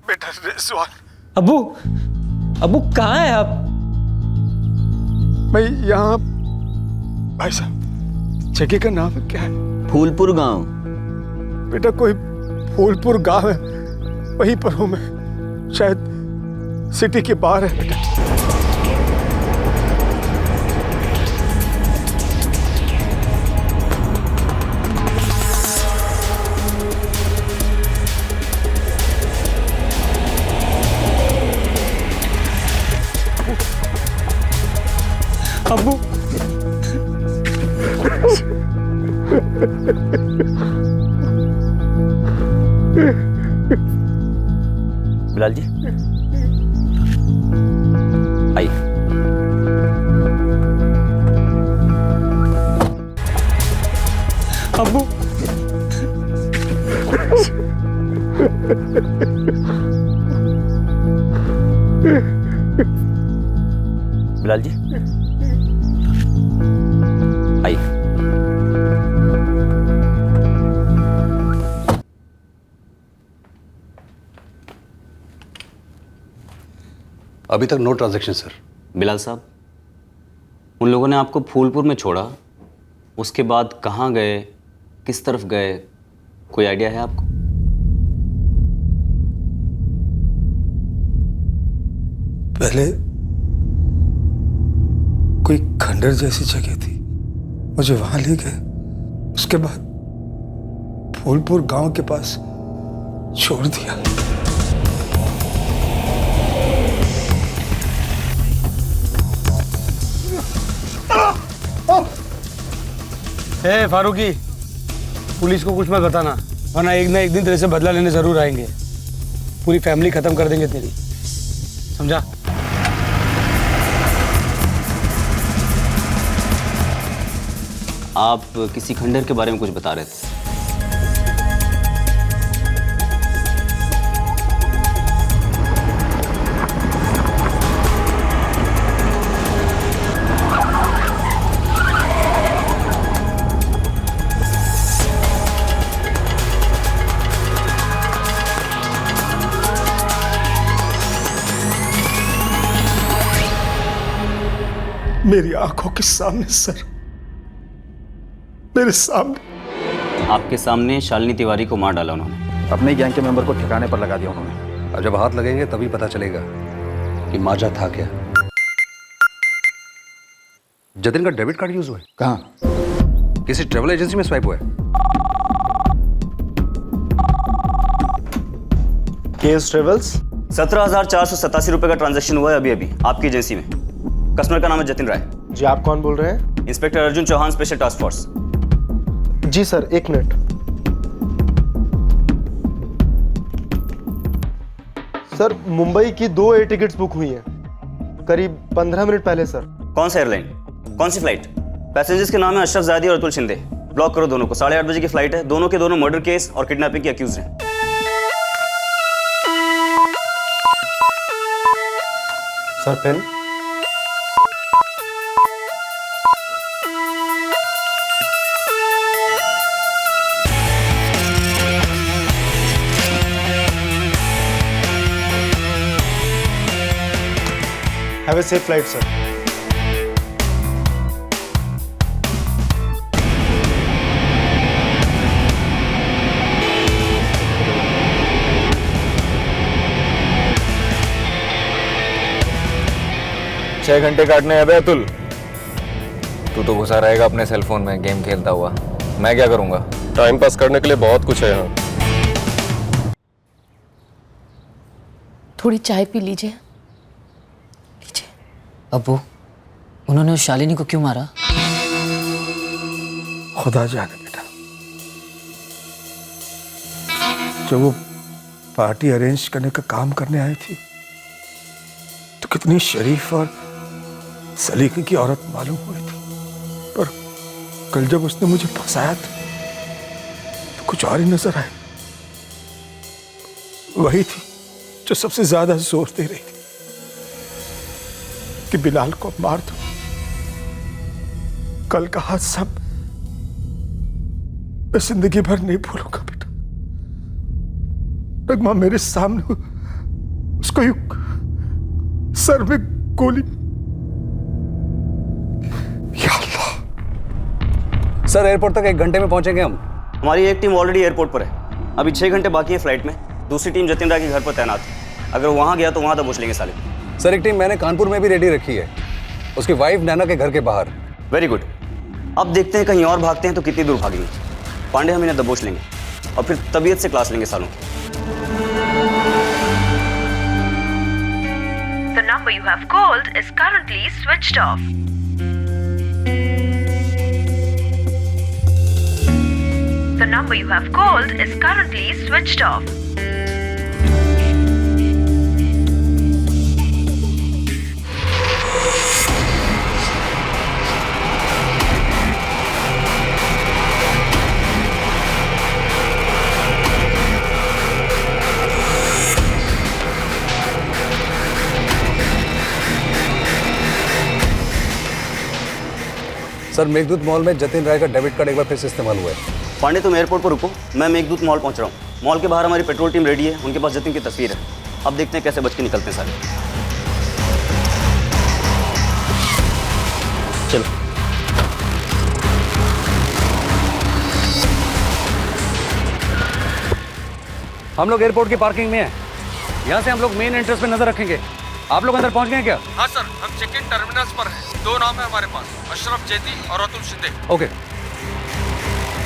S5: बेटा रिजवान।
S10: अब्बू, अब्बू कहाँ हैं आप?
S5: मैं यहाँ। भाई साहब, जगह का नाम क्या है?
S12: फूलपुर गांव।
S5: बेटा कोई फूलपुर गांव है, वहीं पर हूँ मैं, शायद सिटी के बाहर है बेटा।
S10: अब्बू,
S12: बिलाल जी आइए।
S10: अब्बू,
S12: बिलाल जी आइए।
S11: अभी तक नो ट्रांजैक्शन सर।
S12: बिलाल साहब, उन लोगों ने आपको फूलपुर में छोड़ा, उसके बाद कहाँ गए, किस तरफ गए, कोई आइडिया है आपको?
S5: पहले कोई खंडर जैसी जगह थी, मुझे वहां ले गए। उसके बाद फूलपुर गांव के पास छोड़ दिया।
S3: ए फारूकी, पुलिस को कुछ मत बताना, वरना एक ना एक दिन तेरे से बदला लेने जरूर आएंगे। पूरी फैमिली खत्म कर देंगे तेरी, समझा?
S12: आप किसी खंडर के बारे में कुछ बता रहे थे।
S5: मेरी आंखों के सामने सर, मेरे सामने।
S12: आपके सामने शालिनी तिवारी को मार डाला उन्होंने।
S11: अपने गैंग के मेंबर को ठिकाने पर लगा दिया उन्होंने। अब जब हाथ लगेंगे तभी पता चलेगा कि माजा था क्या। जतिन का डेबिट कार्ड यूज हुआ है?
S15: कहाँ?
S11: किसी ट्रेवल एजेंसी में स्वाइप हुआ है।
S7: Case travels.
S12: 17,487 रुपए का ट्रांजैक्शन हुआ है अभी अभी आपकी एजेंसी में। कस्टमर का नाम है जतिन राय।
S17: जी, आप कौन बोल रहे हैं?
S12: Inspector Arjun Chauhan, special task force.
S17: जी सर, एक मिनट। सर, मुंबई की 2 एयर टिकट्स बुक हुई हैं करीब 15 मिनट पहले सर।
S12: कौन सा एयरलाइन, कौन सी फ्लाइट? पैसेंजर्स के नाम है अशरफ जादी और अतुल शिंदे। ब्लॉक करो दोनों को। 8:30 बजे की फ्लाइट है। दोनों के दोनों मर्डर केस और किडनैपिंग के अक्यूज हैं।
S17: Sir, pen. Have a safe flight, sir.
S2: छह घंटे काटने हैं बे अतुल। तू तो घुसा रहेगा अपने सेल फोन में गेम खेलता हुआ। मैं क्या करूंगा?
S21: टाइम पास करने के लिए बहुत कुछ है यहाँ।
S8: थोड़ी चाय पी लीजिए।
S10: अब्बू, उन्होंने उस शालिनी को क्यों मारा?
S5: खुदा जाने बेटा। जब वो पार्टी अरेंज करने का काम करने आई थी तो कितनी शरीफ और सलीके की औरत मालूम हुई थी, पर कल जब उसने मुझे फंसाया तो कुछ और ही नजर आया। वही थी जो सबसे ज्यादा जोर दे रही थी कि बिलाल को मार दो। कल का हादसा मैं जिंदगी भर नहीं भूलूंगा बेटा। नगमा मेरे सामने उसको यूं सर में गोली। या अल्लाह।
S11: सर, एयरपोर्ट तक 1 घंटे में पहुंचेंगे हम।
S12: हमारी एक टीम ऑलरेडी एयरपोर्ट पर है। अभी 6 घंटे बाकी है फ्लाइट में। दूसरी टीम जतिन राय के घर पर तैनात है। अगर वहां गया तो वहां दबोच लेंगे साले।
S11: सर, एक टीम मैंने कानपुर में भी रेडी रखी है, उसकी वाइफ नैना के घर के बाहर।
S12: Very good. अब देखते हैं कहीं और भागते हैं तो कितनी दूर भागेंगे। पांडे हम इन्हें दबोच लेंगे और फिर तबीयत से क्लास लेंगे सालों की।
S9: The number you have called is currently switched off. The number you have called is currently switched off.
S11: Sir, Meghdoot mall में जतिन राय का डेबिट कार्ड एक बार फिर से इस्तेमाल हुआ है।
S12: पांडे, तुम एयरपोर्ट पर रुको, मैं मेघदूत मॉल पहुंच रहा हूँ। मॉल के बाहर हमारी पेट्रोल टीम रेडी है। उनके पास जतिन की तस्वीर है। अब देखते हैं कैसे बच के निकलते हैं सारे। चलो।
S11: हम लोग एयरपोर्ट की पार्किंग में हैं। यहाँ से हम लोग मेन एंट्रेंस पे नजर रखेंगे। आप लोग अंदर पहुंच गए क्या?
S21: हाँ सर, हम चेक इन टर्मिनल्स पर हैं। 2 नाम है हमारे पास, अशरफ जैदी और अतुल शिंदे।
S11: ओके,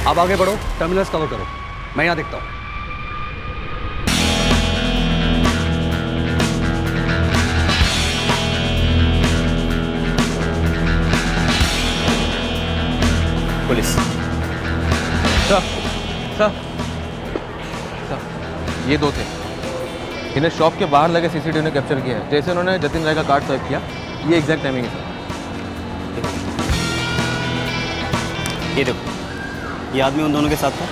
S11: आप आगे बढ़ो, टर्मिनल्स कवर करो, मैं यहाँ देखता हूँ।
S12: पुलिस।
S21: सर, ये 2 थे। इन्हें शॉप के बाहर लगे सीसीटीवी ने कैप्चर किया है। जैसे उन्होंने जतिन राय का कार्ड स्वाइप किया, ये एग्जैक्ट टाइमिंग है सर।
S12: ये देखो, ये आदमी उन दोनों के साथ था?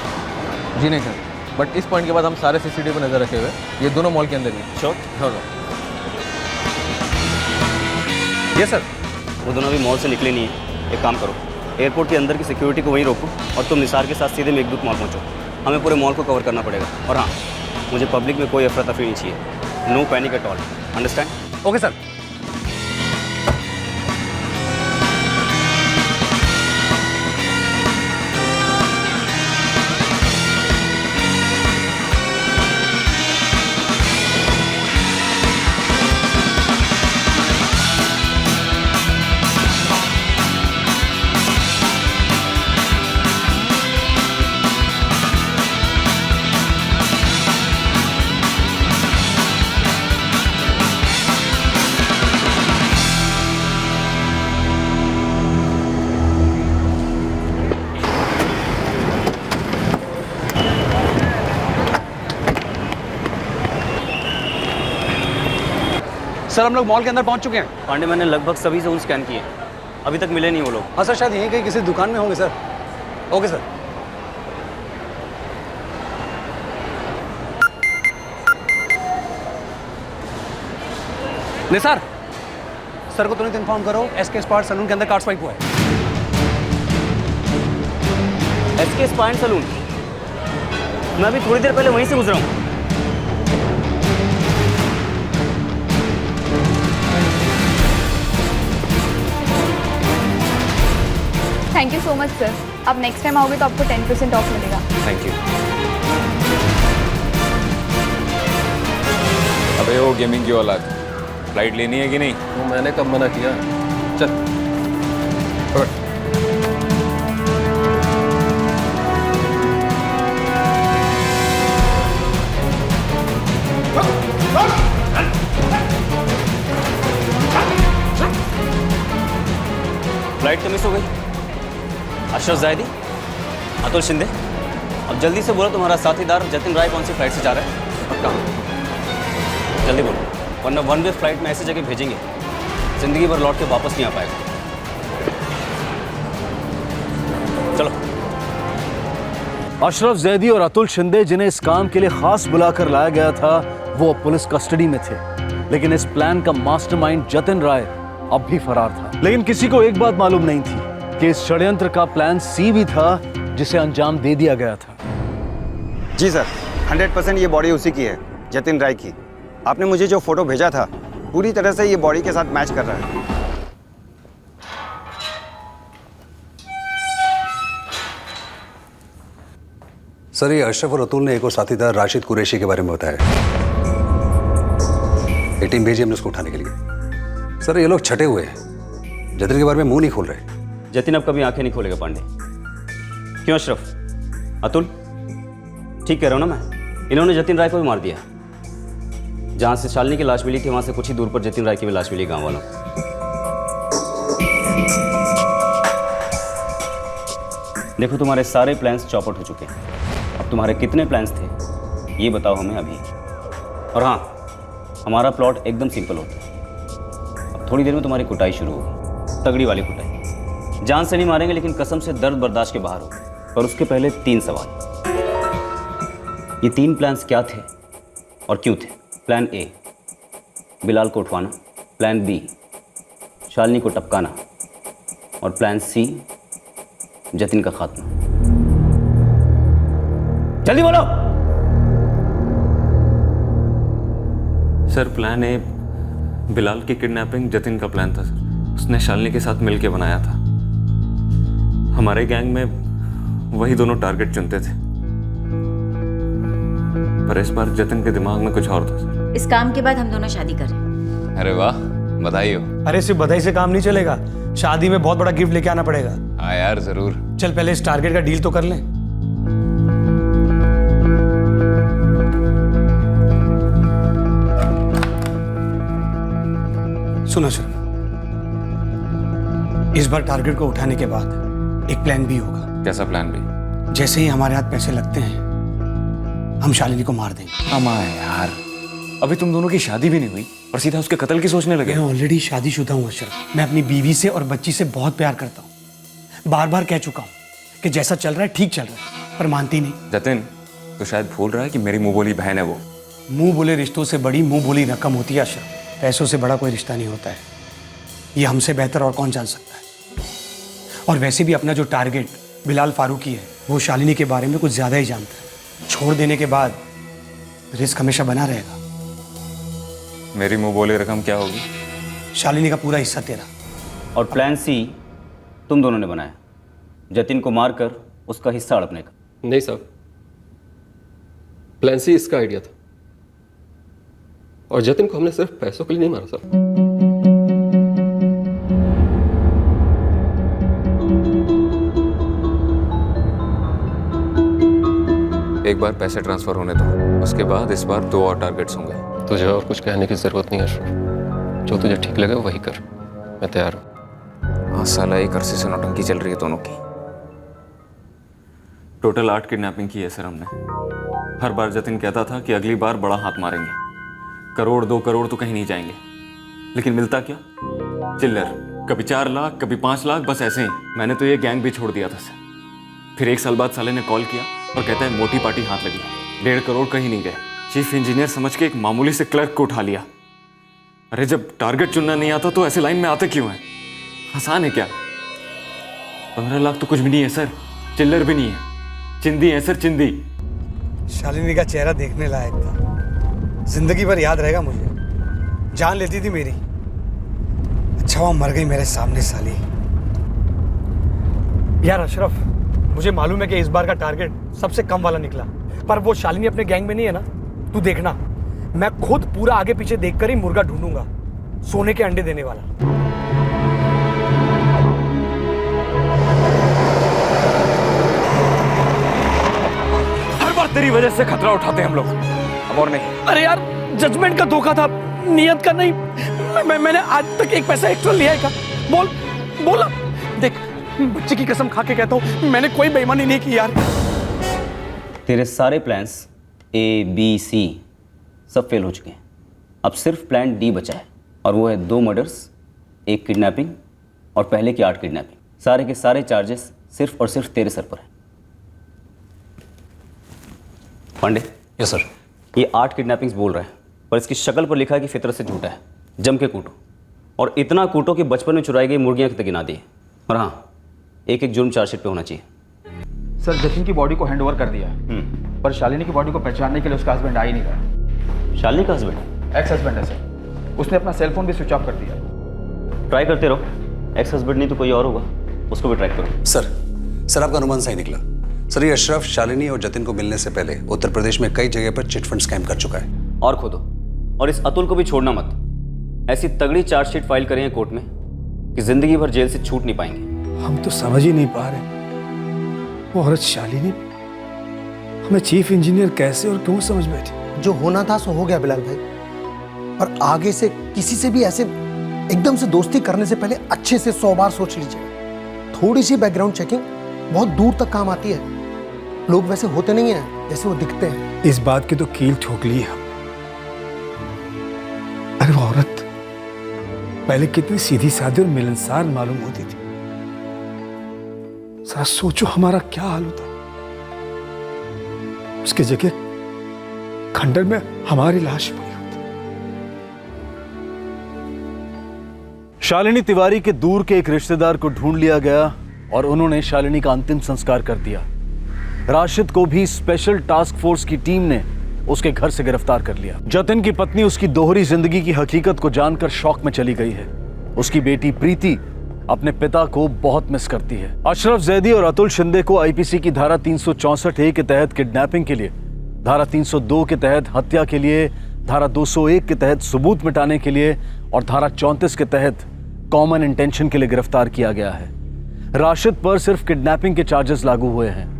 S21: जी नहीं सर, बट इस पॉइंट के बाद हम सारे सीसीटीवी पर नजर रखे हुए। ये दोनों मॉल के अंदर ही।
S12: श्योर?
S21: श्योर।
S11: Yes sir.
S12: वो दोनों अभी मॉल से निकले नहीं है। एक काम करो, एयरपोर्ट के अंदर की सिक्योरिटी को वहीं रोको और तुम निसार के साथ सीधे मेघदूत मॉल पहुंचो। हमें पूरे मॉल को कवर करना पड़ेगा। और हाँ, मुझे पब्लिक में कोई अफरा तफरी नहीं चाहिए। No panic at all, understand?
S11: Okay sir. Sir हम लोग मॉल के अंदर पहुंच चुके हैं।
S12: पांडे, मैंने लगभग सभी जोन स्कैन किए, अभी तक मिले नहीं वो लोग।
S11: हाँ सर, शायद यहीं कहीं किसी दुकान में होंगे sir. Okay sir. Nisar, sir को तुरंत इन्फॉर्म करो एसके स्पार्ट सलून के अंदर कार्ड स्वाइप हुआ है।
S12: SK spine salon? मैं अभी थोड़ी देर पहले वहीं से गुजरा हूँ।
S14: Thank you so much sir. अब नेक्स्ट टाइम आओगे तो आपको 10% ऑफ मिलेगा।
S2: Thank you. अबे वो गेमिंग की औलाद, फ्लाइट लेनी है कि नहीं?
S21: वो मैंने कब मना किया? चल पकड़।
S12: फ्लाइट तो मिस हो गई। अशरफ जायदी, अतुल शिंदे, अब जल्दी से बोलो तुम्हारा साथीदार जतिन राय कौन सी फ्लाइट से जा रहा है और कहाँ? जल्दी बोलो, वरना वन वे फ्लाइट में ऐसी जगह भेजेंगे जिंदगी भर लौट के वापस नहीं आ पाएगा। चलो।
S1: अशरफ जैदी और अतुल शिंदे, जिन्हें इस काम के लिए खास बुलाकर लाया गया था, वो अब पुलिस कस्टडी में थे। लेकिन इस प्लान का मास्टरमाइंड जतिन राय अब भी फरार था। लेकिन किसी को एक बात मालूम नहीं थी कि इस षड्यंत्र का प्लान सी भी था, जिसे अंजाम दे दिया गया था।
S7: जी सर, 100% ये बॉडी उसी की है, जतिन राय की। आपने मुझे जो फोटो भेजा था पूरी तरह से ये बॉडी के साथ मैच कर रहा है।
S11: सर ये अशरफ और अतुल ने एक और साथीदार राशिद कुरैशी के बारे में बताया। एक टीम भेजी हमने उसको उठाने के लिए। सर ये लोग छटे हुए हैं, जतिन के बारे में मुंह नहीं खोल रहे।
S12: जतिन अब कभी आंखें नहीं खोलेगा पांडे। क्यों अशरफ? अतुल, ठीक कह रहा हूं ना मैं? इन्होंने जतिन राय को भी मार दिया। जहां से शालिनी की लाश मिली थी वहां से कुछ ही दूर पर जतिन राय की भी लाश मिली गांव वालों। देखो तुम्हारे सारे प्लान्स चौपट हो चुके हैं। अब तुम्हारे कितने प्लान्स थे ये बताओ हमें अभी। और हाँ, हमारा प्लॉट एकदम सिंपल होता है। अब थोड़ी देर में तुम्हारी कुटाई शुरू होगी, तगड़ी वाली कुटाई। जान से नहीं मारेंगे लेकिन कसम से दर्द बर्दाश्त के बाहर हो। पर उसके पहले 3 सवाल। ये 3 प्लान्स क्या थे और क्यों थे? प्लान ए, बिलाल को उठवाना। प्लान बी, शालिनी को टपकाना। और प्लान सी, जतिन का खात्मा। जल्दी बोलो।
S2: सर प्लान ए बिलाल की किडनैपिंग जतिन का प्लान था सर। उसने शालिनी के साथ मिलकर बनाया था। हमारे गैंग में वही दोनों टारगेट चुनते थे, पर इस बार जतिन के दिमाग में कुछ और था सर।
S4: इस काम के बाद हम दोनों शादी करें।
S2: अरे वाह, बधाई हो।
S3: अरे सिर्फ बधाई से काम नहीं चलेगा, शादी में बहुत बड़ा गिफ्ट लेके आना पड़ेगा।
S2: हाँ यार जरूर।
S3: चल पहले इस टारगेट का डील तो कर लें। सुनो सर, इस बार टारगेट को उठाने के बाद एक प्लान बी होगा।
S2: कैसा प्लान बी?
S3: जैसे ही हमारे हाथ पैसे लगते हैं हम शालिनी को मार देंगे।
S2: अमा यार, अभी तुम दोनों की शादी भी नहीं हुई और सीधा उसके कत्ल की सोचने लगे।
S3: मैं ऑलरेडी शादीशुदा हूँ अशरफ। मैं अपनी बीवी से और बच्ची से बहुत प्यार करता हूँ। बार बार कह चुका हूँ कि जैसा चल रहा है ठीक चल रहा है, पर मानती नहीं।
S2: जतिन तो शायद भूल रहा है कि मेरी मुंह बोली बहन है वो।
S3: मुंह बोले रिश्तों से बड़ी मुंह बोली रकम होती है अशरफ। पैसों से बड़ा कोई रिश्ता नहीं होता है, ये हमसे बेहतर और कौन जान सकता है। और वैसे भी अपना जो टारगेट बिलाल फारूकी है, वो शालिनी के बारे में कुछ ज़्यादा ही जानता है। छोड़ देने के बाद रिस्क हमेशा बना रहेगा।
S2: मेरी मुंह बोली रकम क्या होगी?
S3: शालिनी का पूरा हिस्सा तेरा।
S12: और प्लान सी तुम दोनों ने बनाया, जतिन को मारकर उसका हिस्सा हड़पने का।
S21: नहीं साहब, प्लान सी इसका आइडिया था और जतिन को हमने सिर्फ पैसों के लिए नहीं मारा साहब।
S2: एक बार पैसे ट्रांसफर होने दो, उसके बाद इस बार 2 और टारगेट्स होंगे।
S21: तुझे और कुछ कहने की जरूरत नहीं है अशरफ, जो तुझे ठीक लगे वही कर, मैं तैयार हूँ।
S2: हाँ साला, एक अरसे से नौटंकी चल रही है दोनों की। टोटल 8 किडनैपिंग की है सर हमने। हर बार जतिन कहता था कि अगली बार बड़ा हाथ मारेंगे, 1 करोड़ 2 करोड़ तो कहीं नहीं जाएंगे। लेकिन मिलता क्या? चिल्लर, कभी 4 लाख, कभी 5 लाख, बस ऐसे ही। मैंने तो ये गैंग भी छोड़ दिया था सर। फिर 1 साल बाद साले ने कॉल किया और कहता है मोटी पार्टी हाथ लगी, 1.5 करोड़ कहीं नहीं गए। चीफ इंजीनियर समझ के एक मामूली से क्लर्क को उठा लिया। अरे जब टारगेट चुनना नहीं आता तो ऐसे लाइन में आते क्यों है? आसान है क्या? 15 लाख तो कुछ भी नहीं है सर, चिल्लर भी नहीं है, चिंदी है सर, चिंदी।
S3: शालिनी का चेहरा देखने लायक था, जिंदगी भर याद रहेगा मुझे। जान लेती थी मेरी, अच्छा वो मर गई मेरे सामने साली। यार अशरफ, मुझे मालूम है कि इस बार का टारगेट सबसे कम वाला निकला, पर वो शालिनी अपने गैंग में नहीं है ना। तू देखना, मैं खुद पूरा आगे पीछे देखकर ही मुर्गा ढूंढूंगा, सोने के अंडे देने वाला।
S2: हर बार तेरी वजह से खतरा उठाते हैं हम लोग, अब और नहीं।
S3: अरे यार, जजमेंट का धोखा था, नियत का नहीं। मैंने आज तक एक पैसा एक्स्ट्रा लिया है क्या? बोला। देख, बच्चे की कसम खा के कहता हूँ, मैंने कोई बेईमानी नहीं की यार।
S12: तेरे सारे प्लान्स A, B, C सब फेल हो चुके हैं। अब सिर्फ प्लान D बचा है, और वो है 2 मर्डर्स, 1 किडनैपिंग और पहले की 8 किडनैपिंग। सारे के सारे चार्जेस सिर्फ और सिर्फ तेरे सर पर है। पांडे।
S11: Yes sir.
S12: ये 8 किडनैपिंग्स बोल रहा है, पर इसकी शक्ल पर लिखा है कि फितरत से झूठा है। जम के कूटो, और इतना कूटो कि बचपन में चुराई गई मुर्गियां तक गिना दी। और हाँ, एक जोर्म चार्जशीट पे होना चाहिए।
S21: सर जतिन की बॉडी को हैंडओवर कर दिया है, पर शालिनी की बॉडी को पहचानने के लिए उसका हस्बैंड आ ही नहीं रहा।
S12: शालिनी का हस्बैंड?
S21: एक्स हस्बैंड है सर, उसने अपना सेलफोन भी स्विच ऑफ कर दिया।
S12: ट्राई करते रहो, एक्स हस्बैंड नहीं तो कोई और होगा, उसको भी ट्राई करो।
S11: सर आपका अनुमान सही निकला। सर ये अशरफ शालिनी और जतिन को मिलने से पहले उत्तर प्रदेश में कई जगह पर चिटफंड स्कैम कर चुका है।
S12: और खोदो, और इस अतुल को भी छोड़ना मत। ऐसी तगड़ी चार्जशीट फाइल करेंगे कोर्ट में कि जिंदगी भर जेल से छूट नहीं पाएंगे।
S3: हम तो समझ ही नहीं पा रहे, वो औरत शालिनी हमें चीफ इंजीनियर कैसे और क्यों समझ बैठी।
S17: जो होना था सो हो गया बिलाल भाई, और आगे से किसी से भी ऐसे एकदम से दोस्ती करने से पहले अच्छे से 100 बार सोच लीजिएगा। थोड़ी सी बैकग्राउंड चेकिंग बहुत दूर तक काम आती है। लोग वैसे होते नहीं हैं जैसे वो दिखते हैं।
S3: इस बात की तो कील ठोक ली हम। अरे वो औरत पहले कितनी सीधी सादी और मिलनसार मालूम होती थी। जरा सोचो हमारा क्या हाल होता। उसके जगह खंडर में हमारी लाश पड़ी होती।
S1: शालिनी तिवारी के दूर के एक रिश्तेदार को ढूंढ लिया गया और उन्होंने शालिनी का अंतिम संस्कार कर दिया। राशिद को भी स्पेशल टास्क फोर्स की टीम ने उसके घर से गिरफ्तार कर लिया। जतिन की पत्नी उसकी दोहरी जिंदगी की हकीकत को जानकर शौक में चली गई है। उसकी बेटी प्रीति अपने पिता को बहुत मिस करती है। अशरफ जैदी और अतुल शिंदे को आईपीसी की धारा 364A के तहत किडनैपिंग के लिए, धारा 302 के तहत हत्या के लिए, धारा 201 के तहत सबूत मिटाने के लिए और धारा 34 के तहत कॉमन इंटेंशन के लिए गिरफ्तार किया गया है। राशिद पर सिर्फ किडनैपिंग के चार्जेस लागू हुए हैं।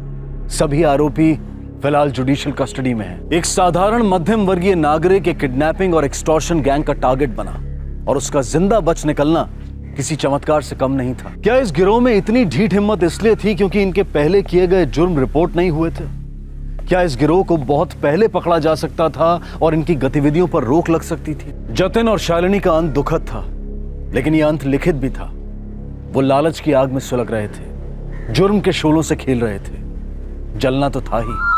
S1: सभी आरोपी फिलहाल जुडिशियल कस्टडी में है। एक साधारण मध्यम वर्गीय नागरिक एक किडनैपिंग और एक्सटॉर्शन गैंग का टारगेट बना और उसका जिंदा बच निकलना किसी चमत्कार से कम नहीं था। क्या इस गिरोह में इतनी ढीठ हिम्मत इसलिए थी क्योंकि इनके पहले किए गए जुर्म रिपोर्ट नहीं हुए थे? क्या इस गिरोह को बहुत पहले पकड़ा जा सकता था और इनकी गतिविधियों पर रोक लग सकती थी? जतिन और शालिनी का अंत दुखद था, लेकिन यह अंत लिखित भी था। वो लालच की आग में सुलग रहे थे, जुर्म के शोलों से खेल रहे थे। जलना तो था ही।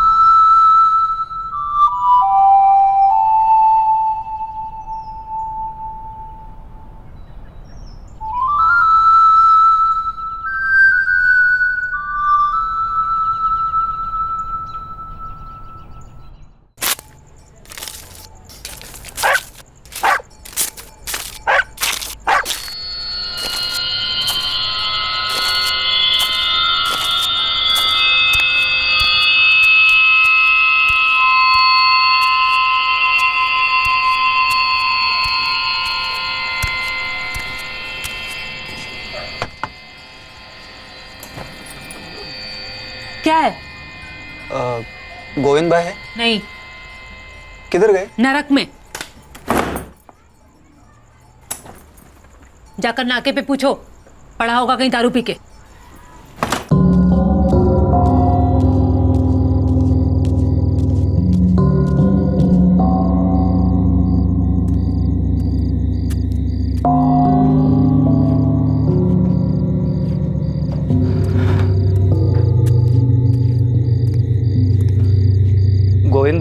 S6: क्या है?
S16: गोविंद भाई है?
S6: नहीं।
S16: किधर गए?
S6: नरक में। जाकर नाके पे पूछो, पड़ा होगा कहीं दारू पी के।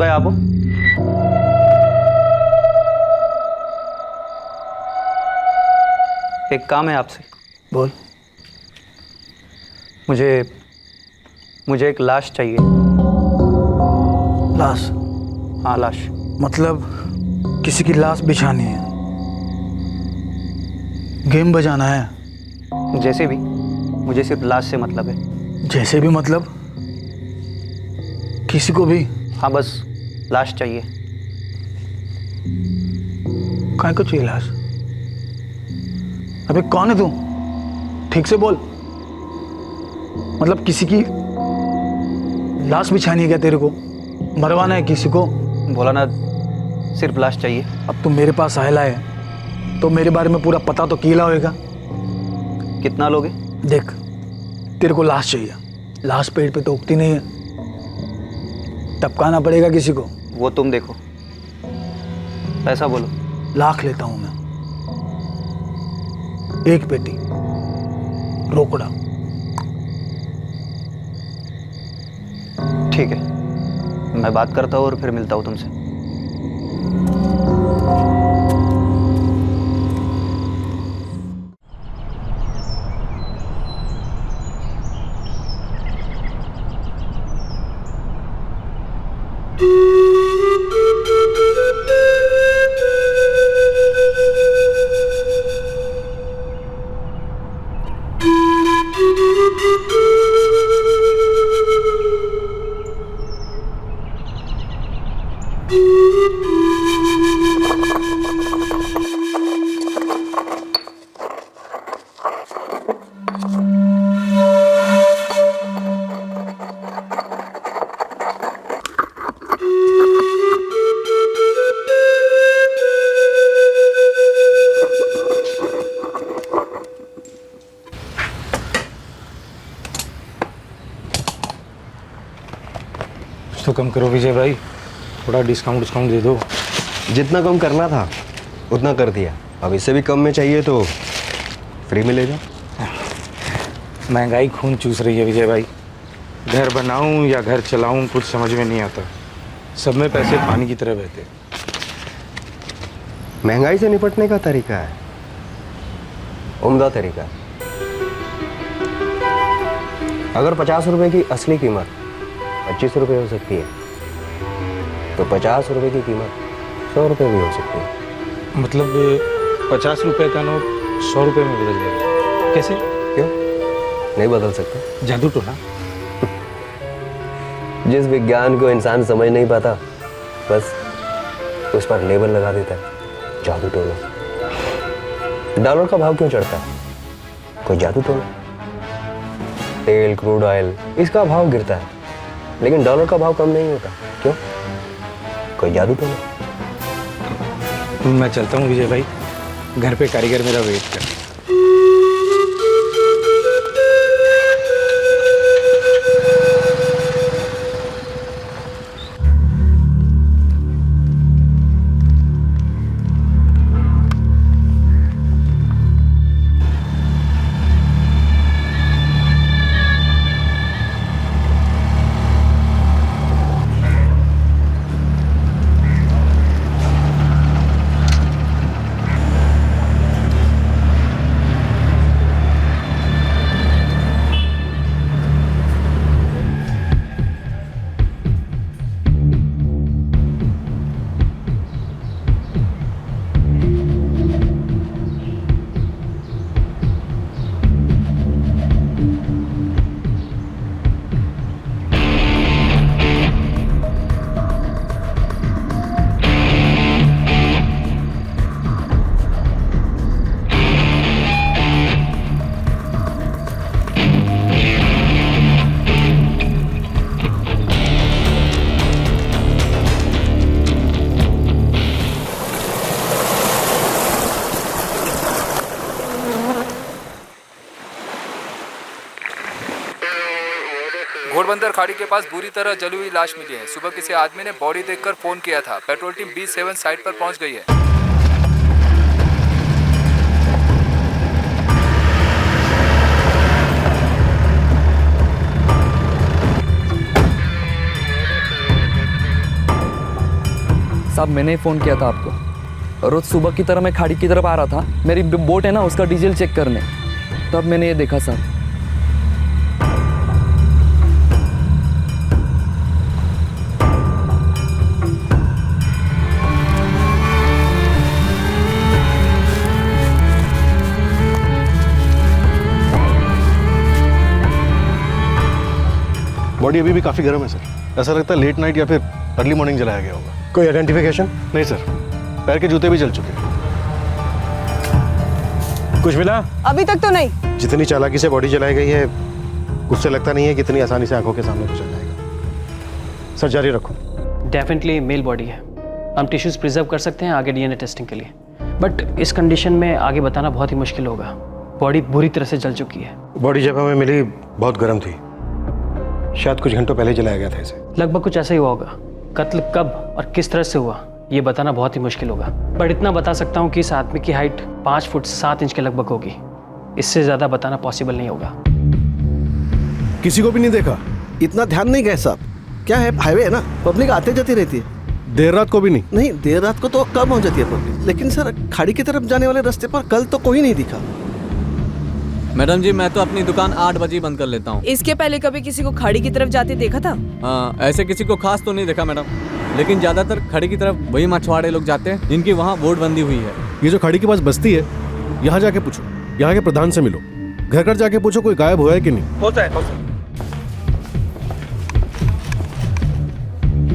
S12: भाई आप हो? एक काम है आपसे।
S17: बोल।
S12: मुझे एक लाश चाहिए।
S17: लाश?
S12: हाँ लाश।
S17: मतलब किसी की लाश बिछानी है, गेम बजाना है?
S12: जैसे भी, मुझे सिर्फ लाश से मतलब है।
S17: जैसे भी मतलब किसी को भी?
S12: हाँ बस लाश चाहिए।
S17: काय को चाहिए लाश? अबे कौन है तू? ठीक से बोल। मतलब किसी की लाश बिछानी है क्या तेरे को? मरवाना है किसी को?
S12: बोला ना, सिर्फ लाश चाहिए।
S17: अब तू मेरे पास आयला है तो मेरे बारे में पूरा पता तो कीला होएगा।
S12: कितना लोगे?
S17: देख, तेरे को लाश चाहिए, लाश पेड़ पे तो उगती नहीं है, टपकाना पड़ेगा किसी को।
S12: वो तुम देखो, पैसा बोलो।
S17: लाख लेता हूं मैं, एक पेटी रोकड़ा।
S12: ठीक है, मैं बात करता हूँ और फिर मिलता हूँ तुमसे।
S18: तो कम करो विजय भाई, थोड़ा डिस्काउंट दे दो।
S22: जितना कम करना था उतना कर दिया, अब इससे भी कम में चाहिए तो फ्री मिलेगा।
S18: महंगाई खून चूस रही है विजय भाई, घर बनाऊं या घर चलाऊं कुछ समझ में नहीं आता, सब में पैसे पानी की तरह बहते।
S22: महंगाई से निपटने का तरीका है, उम्दा तरीका है। अगर 50 रुपए की असली कीमत 25 रुपये हो सकती है तो 50 रुपए की कीमत 100 रुपये भी हो सकती है।
S18: मतलब 50 रुपए का नोट 100 रुपये में बदल जाएगा? कैसे?
S22: क्यों नहीं बदल सकता?
S18: जादू टोना।
S22: जिस विज्ञान को इंसान समझ नहीं पाता बस उस पर लेबल लगा देता है, जादू टोना। डॉलर का भाव क्यों चढ़ता है? कोई जादू टोना। तेल, क्रूड ऑयल, इसका भाव गिरता है लेकिन डॉलर का भाव कम नहीं होता, क्यों? कोई जादू तो नहीं।
S18: मैं चलता हूँ विजय भाई, घर पे कारीगर मेरा वेट कर।
S21: घोड़बंदर खाड़ी के पास बुरी तरह जली हुई लाश मिली है। सुबह किसी आदमी ने बॉडी देखकर फोन किया था। पेट्रोल टीम B7 साइट पर पहुंच गई है।
S19: साहब मैंने ही फ़ोन किया था आपको। रोज़ सुबह की तरह मैं खाड़ी की तरफ आ रहा था, मेरी बोट है ना उसका डीजल चेक करने, तब मैंने ये देखा साहब।
S20: बॉडी अभी भी काफ़ी गर्म है सर। ऐसा लगता है लेट नाइट या फिर अर्ली मॉर्निंग जलाया गया होगा।
S17: कोई आइडेंटिफिकेशन?
S20: नहीं सर, पैर के जूते भी जल चुके हैं।
S17: कुछ मिला?
S23: अभी तक तो नहीं।
S17: जितनी चालाकी से बॉडी जलाई गई है उससे लगता नहीं है कि इतनी आसानी से आंखों के सामने कुछ आ जाएगा। सर जारी रखो।
S10: डेफिनेटली मेल बॉडी है, हम टिश्यूज प्रिजर्व कर सकते हैं आगे डीएनए टेस्टिंग के लिए, बट इस कंडीशन में आगे बताना बहुत ही मुश्किल होगा। बॉडी बुरी तरह से जल चुकी है।
S17: बॉडी जब हमें मिली बहुत गर्म थी, शायद कुछ घंटों पहले जलाया गया था इसे।
S10: लगभग कुछ ऐसा ही हुआ होगा। कत्ल कब और किस तरह से हुआ ये बताना बहुत ही मुश्किल होगा, बट इतना बता सकता हूँ कि इस आदमी की हाइट 5 फुट 7 इंच के लगभग होगी। इससे ज़्यादा बताना पॉसिबल नहीं होगा।
S24: किसी को भी नहीं देखा? इतना ध्यान नहीं गए साहब। क्या है, हाईवे है ना, पब्लिक आते जाती रहती है।
S17: देर रात को भी नहीं?
S24: नहीं, देर रात को तो कम हो जाती है पब्लिक, लेकिन सर खाड़ी की तरफ जाने वाले रास्ते पर कल तो कोई नहीं दिखा।
S21: मैडम जी, मैं तो अपनी दुकान 8 बजे बंद कर लेता हूँ।
S23: इसके पहले कभी किसी को खाड़ी की तरफ जाते देखा था?
S21: हाँ, ऐसे किसी को खास तो नहीं देखा मैडम, लेकिन ज्यादातर खाड़ी की तरफ वही मछुआरे लोग जाते हैं जिनकी वहाँ बोर्ड बंदी हुई है।
S17: ये जो खाड़ी के पास बस्ती है, यहाँ जाके पूछो, यहाँ के प्रधान से मिलो, घर घर जाके पूछो कोई गायब हुआ है कि नहीं।
S24: होता है।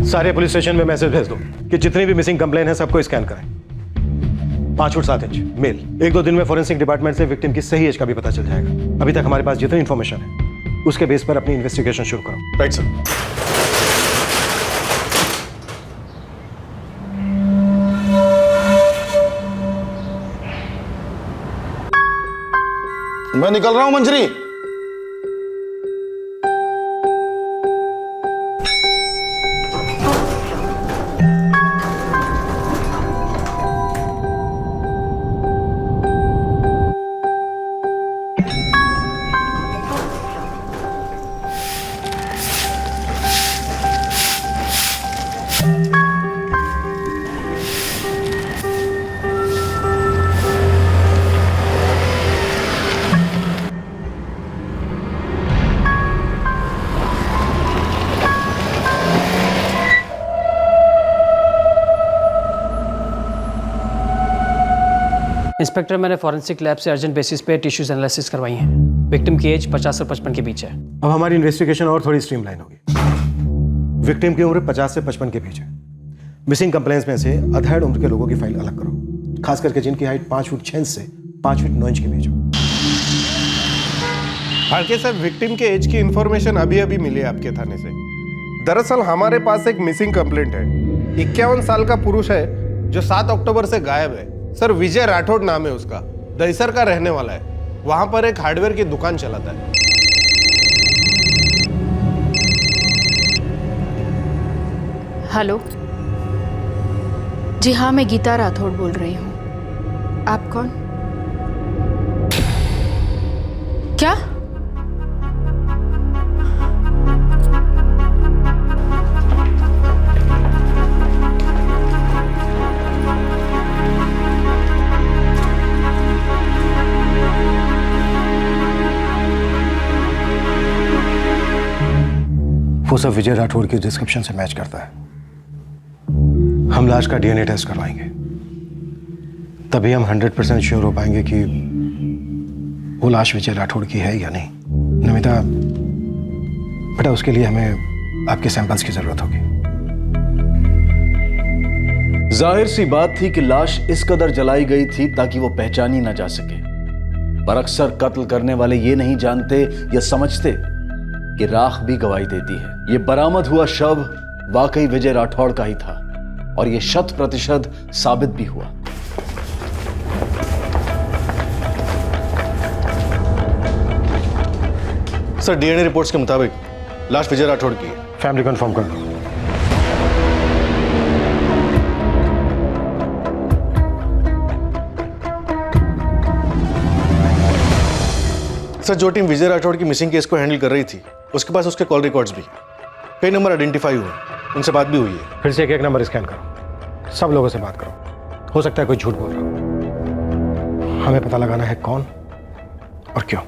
S17: सारे पुलिस स्टेशन में मैसेज भेज दो कि जितनी भी मिसिंग कंप्लेन है सबको स्कैन करें। 5 फुट 7 इंच मेल। 1-2 दिन में फोरेंसिक डिपार्टमेंट से विक्टिम की सही एज का भी पता चल जाएगा। अभी तक हमारे पास जितनी इन्फॉर्मेशन है उसके बेस पर अपनी इन्वेस्टिगेशन शुरू करो।
S20: Right sir.
S16: मैं निकल रहा हूं मंजरी।
S10: इंस्पेक्टर, मैंने फॉरेंसिक लैब से अर्जेंट बेसिस पे टिश्यूज एनालिसिस करवाई हैं। विक्टिम की एज 50 और 55 के बीच है।
S17: अब हमारी इन्वेस्टिगेशन और थोड़ी स्ट्रीमलाइन होगी। विक्टिम की उम्र 50 से 55 के बीच है। मिसिंग कंप्लेंट्स में से अधेड़ उम्र के लोगों की फाइल अलग करो, खास करके जिनकी हाइट 5 फुट 6 इंच से 5 फुट 9 इंच के बीच हो।
S25: फाड़के सर, विक्टिम के एज की इंफॉर्मेशन अभी अभी मिली है आपके थाने से। दरअसल हमारे पास एक मिसिंग कंप्लेंट है। 51 साल का पुरुष है जो 7 अक्टूबर से गायब है। सर विजय राठौड़ नाम है उसका, दहीसर का रहने वाला है। वहां पर एक हार्डवेयर की दुकान चलाता है।
S26: हेलो जी हाँ, मैं गीता राठौड़ बोल रही हूँ। आप कौन? क्या?
S17: वो सब विजय राठौड़ की डिस्क्रिप्शन से मैच करता है। हम लाश का डीएनए टेस्ट करवाएंगे, तभी हम 100% श्योर हो पाएंगे कि वो लाश विजय राठौड़ की है या नहीं। नमिता बेटा, उसके लिए हमें आपके सैंपल्स की जरूरत होगी।
S1: जाहिर सी बात थी कि लाश इस कदर जलाई गई थी ताकि वो पहचानी ना जा सके, पर अक्सर कत्ल करने वाले ये नहीं जानते या समझते कि राख भी गवाही देती है। ये बरामद हुआ शव वाकई विजय राठौड़ का ही था और ये 100% साबित भी हुआ।
S20: सर डीएनए रिपोर्ट्स के मुताबिक लाश विजय राठौड़ की है।
S17: फैमिली कंफर्म कर दो।
S20: सर जो टीम विजय राठौड़ की मिसिंग केस को हैंडल कर रही थी उसके पास उसके कॉल रिकॉर्ड्स भी, कई नंबर आइडेंटिफाई हुए, उनसे बात भी हुई है।
S17: फिर से एक नंबर स्कैन करो। सब लोगों से बात करो, हो सकता है कोई झूठ बोल रहा हो। हमें पता लगाना है कौन और क्यों।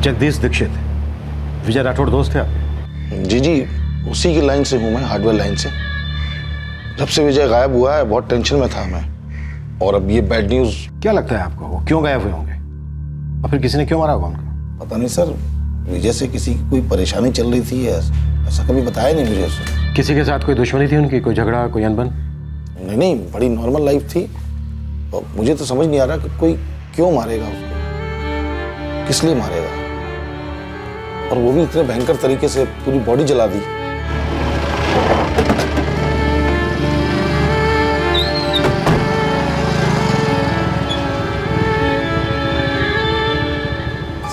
S17: जगदीश दीक्षित, विजय राठौड़ दोस्त थे आप?
S5: जी जी, उसी की लाइन से हूँ मैं, हार्डवेयर लाइन से। जब से विजय गायब हुआ है बहुत टेंशन में था मैं, और अब ये बैड न्यूज़।
S17: क्या लगता है आपको, वो क्यों गायब हुए होंगे और फिर किसी ने क्यों मारा होगा उनको?
S5: पता नहीं सर, विजय से किसी की कोई परेशानी चल रही थी, ऐसा कभी बताया नहीं मुझे उसने।
S17: किसी के साथ कोई दुश्मनी थी उनकी, कोई झगड़ा, कोई अनबन?
S5: नहीं नहीं, बड़ी नॉर्मल लाइफ थी। और मुझे तो समझ नहीं आ रहा कि कोई क्यों मारेगा उसको, किस लिए मारेगा, और वो भी इतने भयंकर तरीके से पूरी बॉडी जला दी।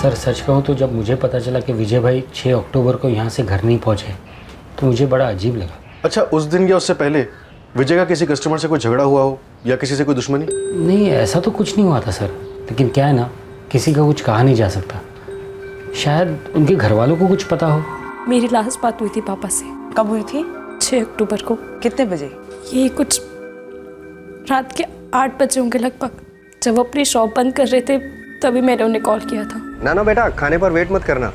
S10: सर सच कहूँ तो जब मुझे पता चला कि विजय भाई 6 अक्टूबर को यहाँ से घर नहीं पहुँचे तो मुझे बड़ा अजीब लगा।
S20: अच्छा, उस दिन या उससे पहले विजय का किसी कस्टमर से कोई झगड़ा हुआ हो या किसी से कोई दुश्मनी?
S10: नहीं, ऐसा तो कुछ नहीं हुआ था सर, लेकिन क्या है ना, किसी का कुछ कहा नहीं जा सकता। शायद उनके घर वालों को कुछ पता हो।
S26: मेरी लास्ट बात हुई थी पापा से।
S23: कब हुई थी?
S26: 6 अक्टूबर को।
S23: कितने बजे?
S26: ये कुछ रात के 8 बजे होंगे लगभग। जब वो अपनी शॉप बंद कर रहे थे तभी मैंने उन्हें कॉल किया था।
S22: ना बेटा, खाने पर वेट मत करना,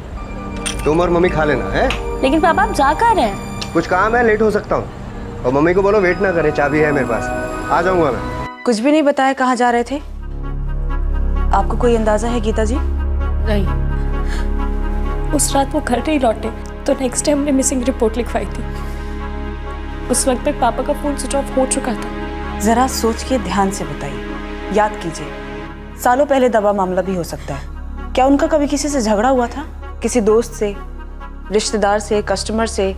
S22: तुम और मम्मी खा लेना है।
S26: लेकिन पापा आप जा कहाँ रहे हैं?
S22: कुछ काम है, लेट हो सकता हूँ। और मम्मी को बोलो वेट ना करे, चाबी है मेरे पास, आ जाऊंगा मैं।
S23: कुछ भी नहीं बताया कहाँ जा रहे थे? आपको कोई अंदाजा है गीता जी?
S26: नहीं, उस रात वो घर नहीं लौटे तो नेक्स्ट डे हमने मिसिंग रिपोर्ट लिखवाई थी। उस वक्त तक पापा का फोन स्विच ऑफ हो चुका था।
S23: जरा सोच के ध्यान से बताइए, याद कीजिए। सालों पहले दबा मामला भी हो सकता है। क्या उनका कभी किसी से झगड़ा हुआ था? किसी दोस्त से, रिश्तेदार से, कस्टमर से,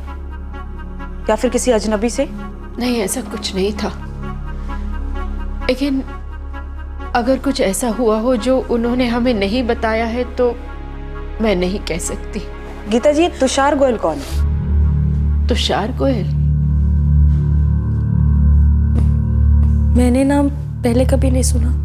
S23: या फिर किसी अजनबी से?
S26: नहीं, ऐसा कुछ नहीं था, लेकिन अगर कुछ ऐसा हुआ हो जो उन्होंने हमें नहीं बताया है तो मैं नहीं कह सकती।
S23: गीता जी, तुषार गोयल कौन है?
S26: तुषार गोयल? मैंने नाम पहले कभी नहीं सुना।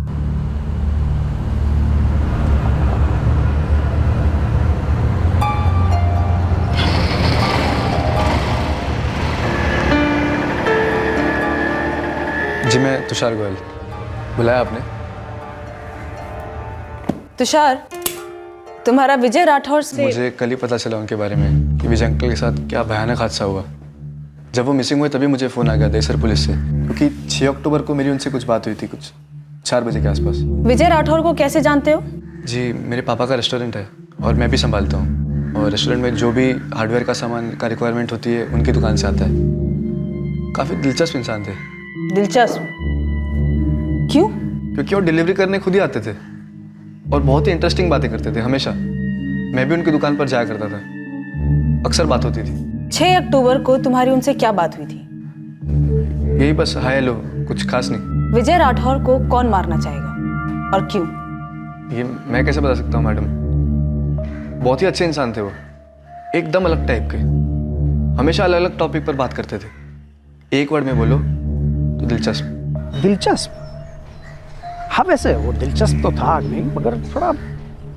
S8: जी, मैं तुषार गोयल। बुलाया आपने?
S23: तुषार, तुम्हारा विजय राठौर से?
S8: मुझे कल ही पता चला उनके बारे में कि विजय अंकल के साथ क्या भयानक हादसा हुआ। जब वो मिसिंग हुए तभी मुझे फ़ोन आ गया देसर पुलिस से, क्योंकि 6 अक्टूबर को मेरी उनसे कुछ बात हुई थी, कुछ 4 बजे के आसपास।
S23: विजय राठौर को कैसे जानते हो?
S8: जी, मेरे पापा का रेस्टोरेंट है और मैं भी संभालता हूँ, और रेस्टोरेंट में जो भी हार्डवेयर का सामान का रिक्वायरमेंट होती है उनकी दुकान से आता है। काफ़ी दिलचस्प इंसान थे।
S23: दिलचस्प? क्यों?
S8: क्योंकि वो डिलीवरी करने खुद ही आते थे और बहुत ही इंटरेस्टिंग बातें करते थे हमेशा। मैं भी उनकी दुकान पर जाया करता था, अक्सर बात होती थी।
S23: 6 अक्टूबर को तुम्हारी उनसे क्या बात हुई थी?
S8: यही बस हाय हेलो, कुछ खास नहीं।
S23: विजय राठौर को कौन मारना चाहेगा और क्यों?
S8: ये मैं कैसे बता सकता हूँ मैडम, बहुत ही अच्छे इंसान थे वो, एकदम अलग टाइप के, हमेशा अलग अलग टॉपिक पर बात करते थे। एक वर्ड में बोलो तो दिलचस्प।
S17: दिलचस्प? हाँ, वैसे वो दिलचस्प तो था नहीं, मगर थोड़ा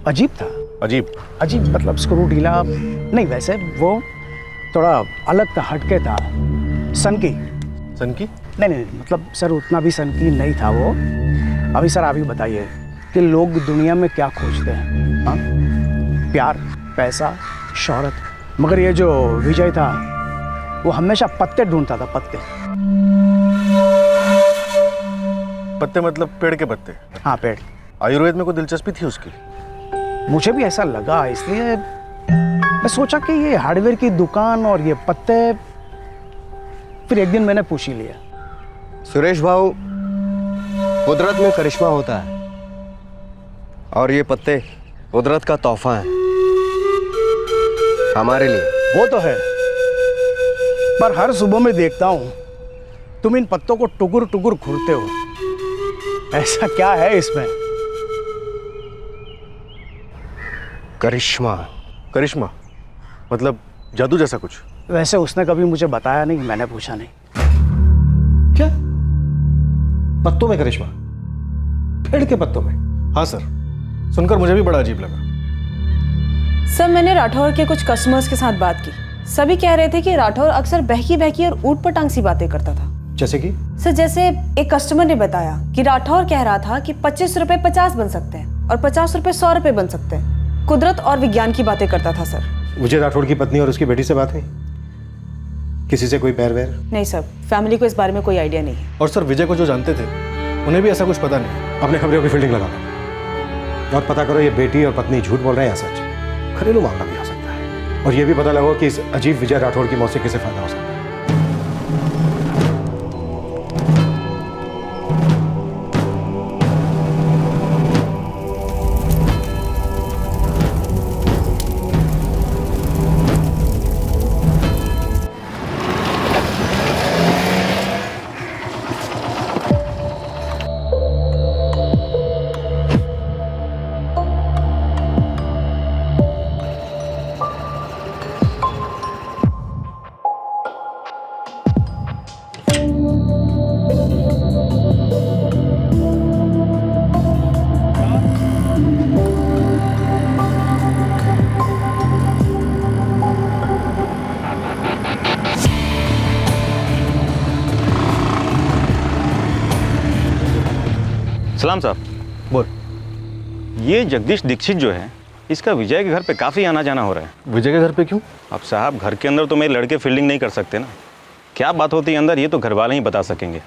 S17: अजीब था।
S20: अजीब?
S17: अजीब मतलब स्क्रू ढीला नहीं, वैसे वो थोड़ा अलग था, हटके था, सनकी।
S20: सनकी?
S17: नहीं, मतलब सर उतना भी सनकी नहीं था वो। अभी सर आप ही बताइए कि लोग दुनिया में क्या खोजते हैं? हाँ, प्यार, पैसा, शोहरत, मगर ये जो विजय था वो हमेशा पत्ते ढूंढता था, पत्ते।
S20: पत्ते मतलब पेड़ के पत्ते?
S17: हाँ, पेड़।
S20: आयुर्वेद में कोई दिलचस्पी थी उसकी?
S17: मुझे भी ऐसा लगा, इसलिए मैं सोचा कि ये हार्डवेयर की दुकान और ये पत्ते। फिर एक दिन मैंने पूछ ही लिया।
S22: सुरेश भाऊ, कुदरत में करिश्मा होता है और ये पत्ते कुदरत का तोहफा है हमारे लिए।
S17: वो तो है, पर हर सुबह मैं देखता हूँ तुम इन पत्तों को टुकुर टुकुर घूरते हो। ऐसा क्या है इसमें?
S22: करिश्मा?
S20: करिश्मा मतलब जादू जैसा कुछ?
S17: वैसे उसने कभी मुझे बताया नहीं, मैंने पूछा नहीं।
S20: क्या पत्तों में करिश्मा? पेड़ के पत्तों में? हाँ सर, सुनकर मुझे भी बड़ा अजीब लगा।
S23: सर, मैंने राठौर के कुछ कस्टमर्स के साथ बात की। सभी कह रहे थे कि राठौर अक्सर बहकी बहकी और ऊट पटांग सी बातें करता था।
S20: जैसे कि?
S23: सर जैसे एक कस्टमर ने बताया कि राठौर कह रहा था कि 25 रुपए 50 बन सकते हैं और 50 रुपए 100 रुपए बन सकते हैं। कुदरत और विज्ञान की बातें करता था सर।
S20: विजय राठौड़ की पत्नी और उसकी बेटी से बात हुई? किसी से कोई पैर वैर?
S23: नहीं सर, फैमिली को इस बारे में कोई आइडिया नहीं है।
S25: और सर विजय को जो जानते थे उन्हें भी ऐसा कुछ पता नहीं।
S20: अपने खबरों की फील्डिंग लगाओ और पता करो ये बेटी और पत्नी झूठ बोल रहे हैं या सच। घरेलू मामला भी हो सकता है और ये भी पता लगाओ कि इस अजीब विजय राठौड़ की मौत से किसे फायदा हो सकता है।
S4: सलाम साहब।
S20: बोल।
S4: ये जगदीश दीक्षित जो है इसका विजय के घर पे काफ़ी आना जाना हो रहा है।
S20: विजय के घर पे क्यों?
S4: अब साहब घर के अंदर तो मेरे लड़के फील्डिंग नहीं कर सकते ना। क्या बात होती है अंदर ये तो घर वाले ही बता सकेंगे।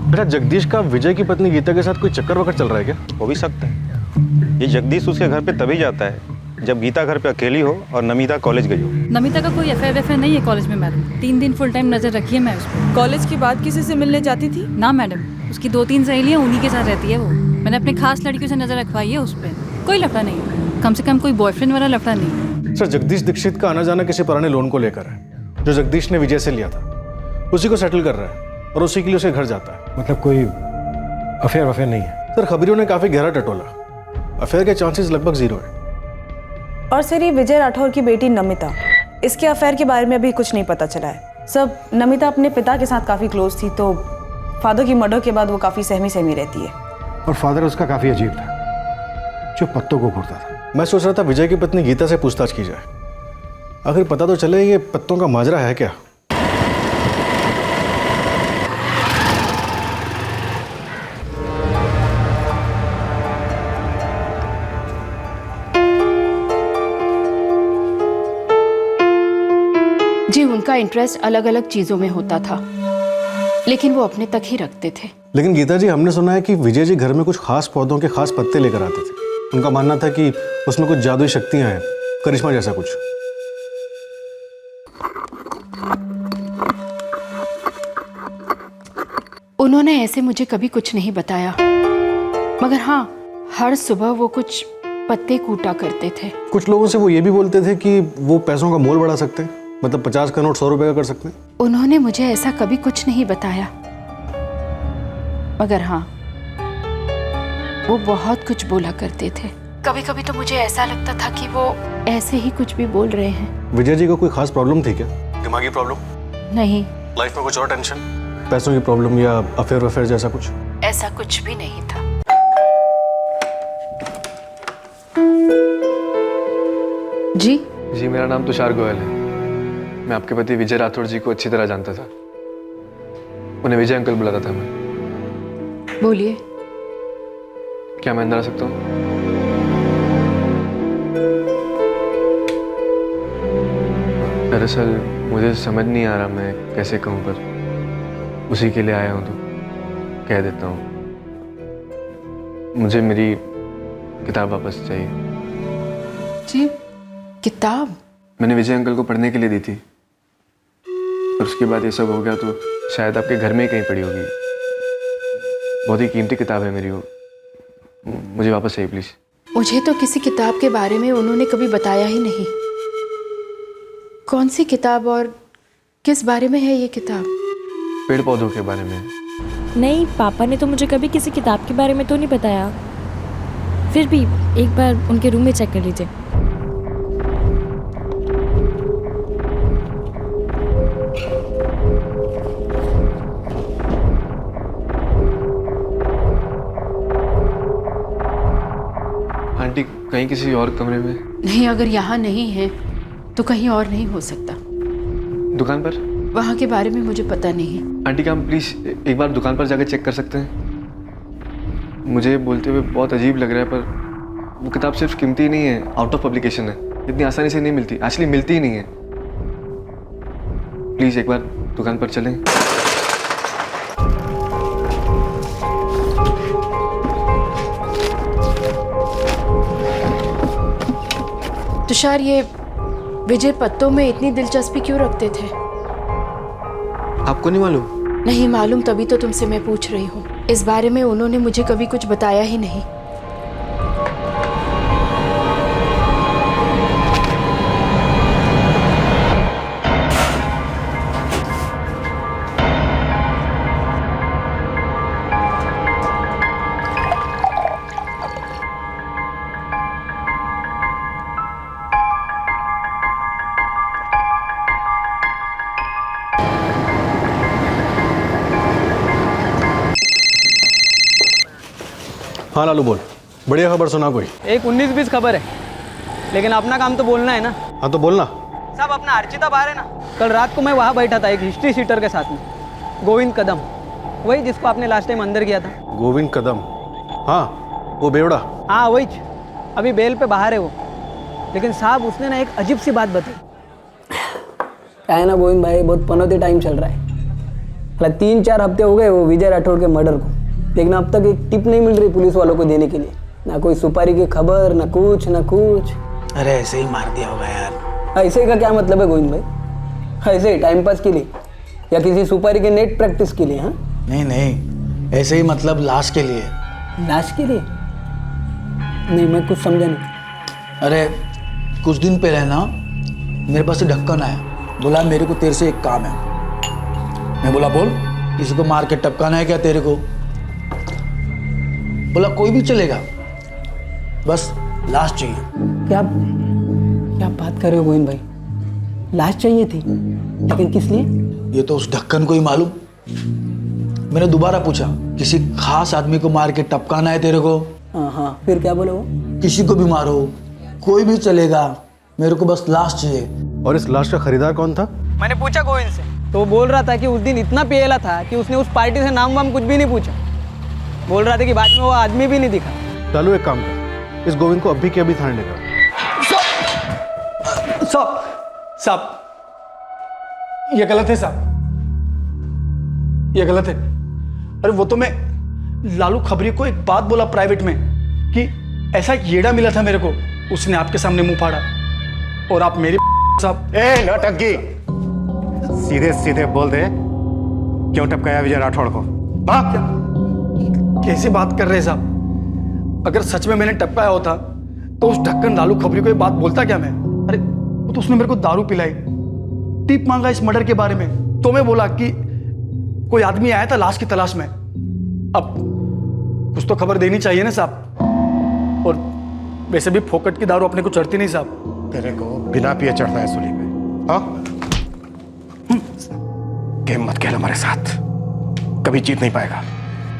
S20: बेटा जगदीश का विजय की पत्नी गीता के साथ कोई चक्कर वक्कर चल रहा है क्या?
S4: हो भी सकता है। ये जगदीश उसके घर पे तभी जाता है जब गीता घर पे अकेली हो और नमिता कॉलेज गई हो।
S7: नमिता का कोई अफेयर नहीं है कॉलेज में मैडम। 3 दिन फुल टाइम नजर रखी है मैं उस पर।
S23: कॉलेज के बाद किसी से मिलने जाती थी?
S7: ना मैडम, उसकी 2-3 सहेलियां उन्हीं के साथ रहती है वो। मैंने अपने खास लड़कियों से नजर रखवाई है उस पर। कोई लफड़ा नहीं है, कम से कम कोई बॉयफ्रेंड वाला लफड़ा नहीं है।
S25: सर जगदीश दीक्षित का आना जाना किसी पुराने लोन को लेकर है जो जगदीश ने विजय से लिया था। उसी को सेटल कर रहा है और उसी के लिए उसके घर जाता है।
S20: मतलब कोई अफेयर नहीं है?
S25: सर खबरों ने काफी गहरा टटोला, अफेयर के चांसेस लगभग 0 है।
S23: और सर ये विजय राठौर की बेटी नमिता, इसके अफेयर के बारे में अभी कुछ नहीं पता चला है। सब नमिता अपने पिता के साथ काफी क्लोज थी तो फादर की मर्डर के बाद वो काफी सहमी रहती है।
S20: और फादर उसका काफी अजीब था जो पत्तों को घूरता था।
S25: मैं सोच रहा था विजय की पत्नी गीता से पूछताछ की जाए, आखिर पता तो चले ये पत्तों का माजरा है क्या।
S9: जी उनका इंटरेस्ट अलग अलग चीजों में होता था लेकिन वो अपने तक ही रखते थे।
S25: लेकिन गीता जी हमने सुना है कि विजय जी घर में कुछ खास पौधों के खास पत्ते लेकर आते थे। उनका मानना था कि उसमें कुछ जादुई शक्तियां हैं, करिश्मा जैसा कुछ।
S9: उन्होंने ऐसे मुझे कभी कुछ नहीं बताया मगर हाँ हर सुबह वो कुछ पत्ते कूटा करते थे।
S25: कुछ लोगों से वो ये भी बोलते थे कि वो पैसों का मोल बढ़ा सकते हैं, मतलब 50 का नोट 100 रुपए का कर सकते हैं।
S9: उन्होंने मुझे ऐसा कभी कुछ नहीं बताया मगर हाँ वो बहुत कुछ बोला करते थे। कभी कभी तो मुझे ऐसा लगता था कि वो ऐसे ही कुछ भी बोल रहे हैं।
S25: विजय जी को कोई खास प्रॉब्लम थी क्या? दिमागी प्रॉब्लम?
S9: नहीं।
S25: लाइफ में कुछ और टेंशन, पैसों की प्रॉब्लम या अफेयर जैसा कुछ?
S9: ऐसा कुछ भी नहीं था। जी
S8: मेरा नाम तुषार गोयल है। मैं आपके पति विजय राठौड़ जी को अच्छी तरह जानता था। उन्हें विजय अंकल बुलाता था मैं।
S9: बोलिए।
S8: क्या मैं अंदर आ सकता हूँ? दरअसल मुझे समझ नहीं आ रहा मैं कैसे कहूँ, पर उसी के लिए आया हूँ तो कह देता हूँ। मुझे मेरी किताब वापस चाहिए।
S9: जी किताब?
S8: मैंने विजय अंकल को पढ़ने के लिए दी थी और उसके बाद ये सब हो गया तो शायद आपके घर में ही कहीं पड़ी होगी। बहुत ही कीमती किताब है मेरी वो, मुझे वापस चाहिए प्लीज़।
S9: मुझे तो किसी किताब के बारे में उन्होंने कभी बताया ही नहीं। कौन सी किताब और किस बारे में है ये किताब?
S8: पेड़ पौधों के बारे में।
S26: नहीं, पापा ने तो मुझे कभी किसी किताब के बारे में तो नहीं बताया। फिर भी एक बार उनके रूम में चेक कर लीजिए।
S8: आंटी कहीं किसी और कमरे में?
S9: नहीं, अगर यहाँ नहीं है तो कहीं और नहीं हो सकता।
S8: दुकान पर?
S9: वहाँ के बारे में मुझे पता नहीं है।
S8: आंटी क्या हम प्लीज़ एक बार दुकान पर जाकर चेक कर सकते हैं? मुझे बोलते हुए बहुत अजीब लग रहा है, पर वो किताब सिर्फ कीमती नहीं है, आउट ऑफ पब्लिकेशन है, इतनी आसानी से नहीं मिलती, एक्चुअली मिलती ही नहीं है। प्लीज़ एक बार दुकान पर चलें।
S9: तुषार, ये विजय पत्तों में इतनी दिलचस्पी क्यों रखते थे?
S8: आपको नहीं मालूम?
S9: नहीं मालूम, तभी तो तुमसे मैं पूछ रही हूँ। इस बारे में उन्होंने मुझे कभी कुछ बताया ही नहीं।
S24: हाँ लालू बोल, बढ़िया खबर सुना कोई?
S2: एक 19-20 खबर है, लेकिन अपना काम तो बोलना है ना।
S24: हाँ तो बोलना।
S2: साहब, अपना अर्चिता बाहर है ना, कल रात को मैं वहाँ बैठा था एक हिस्ट्री शीटर के साथ में, गोविंद कदम, वही जिसको आपने लास्ट टाइम अंदर किया था।
S24: गोविंद कदम? हाँ, वो बेवड़ा।
S2: हाँ वही, अभी बेल पे बाहर है वो। लेकिन साहब उसने ना एक अजीब सी बात बताई।
S3: क्या है ना गोविंद भाई, बहुत पनौती टाइम चल रहा है। 3-4 हफ्ते हो गए वो विजय राठौड़ के मर्डर को, लेकिन अब तक एक टिप नहीं मिल रही पुलिस वालों को देने के लिए। ना कोई सुपारी की खबर, ना कुछ ना कुछ।
S11: अरे ऐसे ही मार दिया होगा यार।
S3: ऐसे का क्या मतलब है गोविंद भाई? ऐसे ही टाइम पास के लिए या किसी सुपारी के नेट प्रैक्टिस के लिए? हाँ
S11: नहीं नहीं, ऐसे ही मतलब लाश के लिए।
S3: लाश के लिए? नहीं, मैं कुछ समझा नहीं।
S11: अरे कुछ दिन पहले ना मेरे पास ढक्कन आया, बोला मेरे को तेरे से एक काम है। मैं बोला बोल, किसी को मार के टपकाना है क्या तेरे को? बोला कोई भी चलेगा, बस लाश चाहिए।
S3: क्या बात कर रहे हो गोविंद भाई? लाश चाहिए थी, लेकिन किस लिए?
S11: ये तो उस ढक्कन को ही मालूम। मैंने दोबारा पूछा, किसी खास आदमी को मार के टपकाना है तेरे को?
S3: हाँ, फिर क्या बोले वो?
S11: किसी को भी मारो, कोई भी चलेगा, मेरे को बस लाश चाहिए।
S24: और इस लाश का खरीदार कौन था?
S2: मैंने पूछा गोविंद से, तो वो बोल रहा था कि उस दिन इतना पियला था कि उसने उस पार्टी से नाम वाम कुछ भी नहीं पूछा। बोल रहा था कि बाद में वो आदमी भी नहीं दिखा।
S24: चालू एक काम कर, इस गोविंद को अभी के अभी थाने लेकर।
S11: साहब, ये गलत है साहब, ये गलत है। अरे वो तो मैं लालू खबरी को एक बात बोला प्राइवेट में कि ऐसा एक येड़ा मिला था मेरे को, उसने आपके सामने मुंह फाड़ा और आप मेरी साहब।
S20: ए नौटंकी, सीधे सीधे बोल दे, क्यों टपकाया विजय राठौड़ को?
S11: कैसी बात कर रहे हैं साहब? अगर सच में मैंने टपकाया होता तो उस ढक्कन लालू खबरी को ये बात बोलता क्या मैं? अरे वो तो उसने मेरे को दारू पिलाई, टिप मांगा इस मर्डर के बारे में, तो मैं बोला कि कोई आदमी आया था लाश की तलाश में। अब कुछ तो खबर देनी चाहिए ना साहब। और वैसे भी फोकट की दारू अपने को चढ़ती नहीं साहब।
S20: तेरे को बिना पिए चढ़ता है सूली पे। हाँ, गेम मत खेल हमारे साथ, कभी जीत नहीं पाएगा।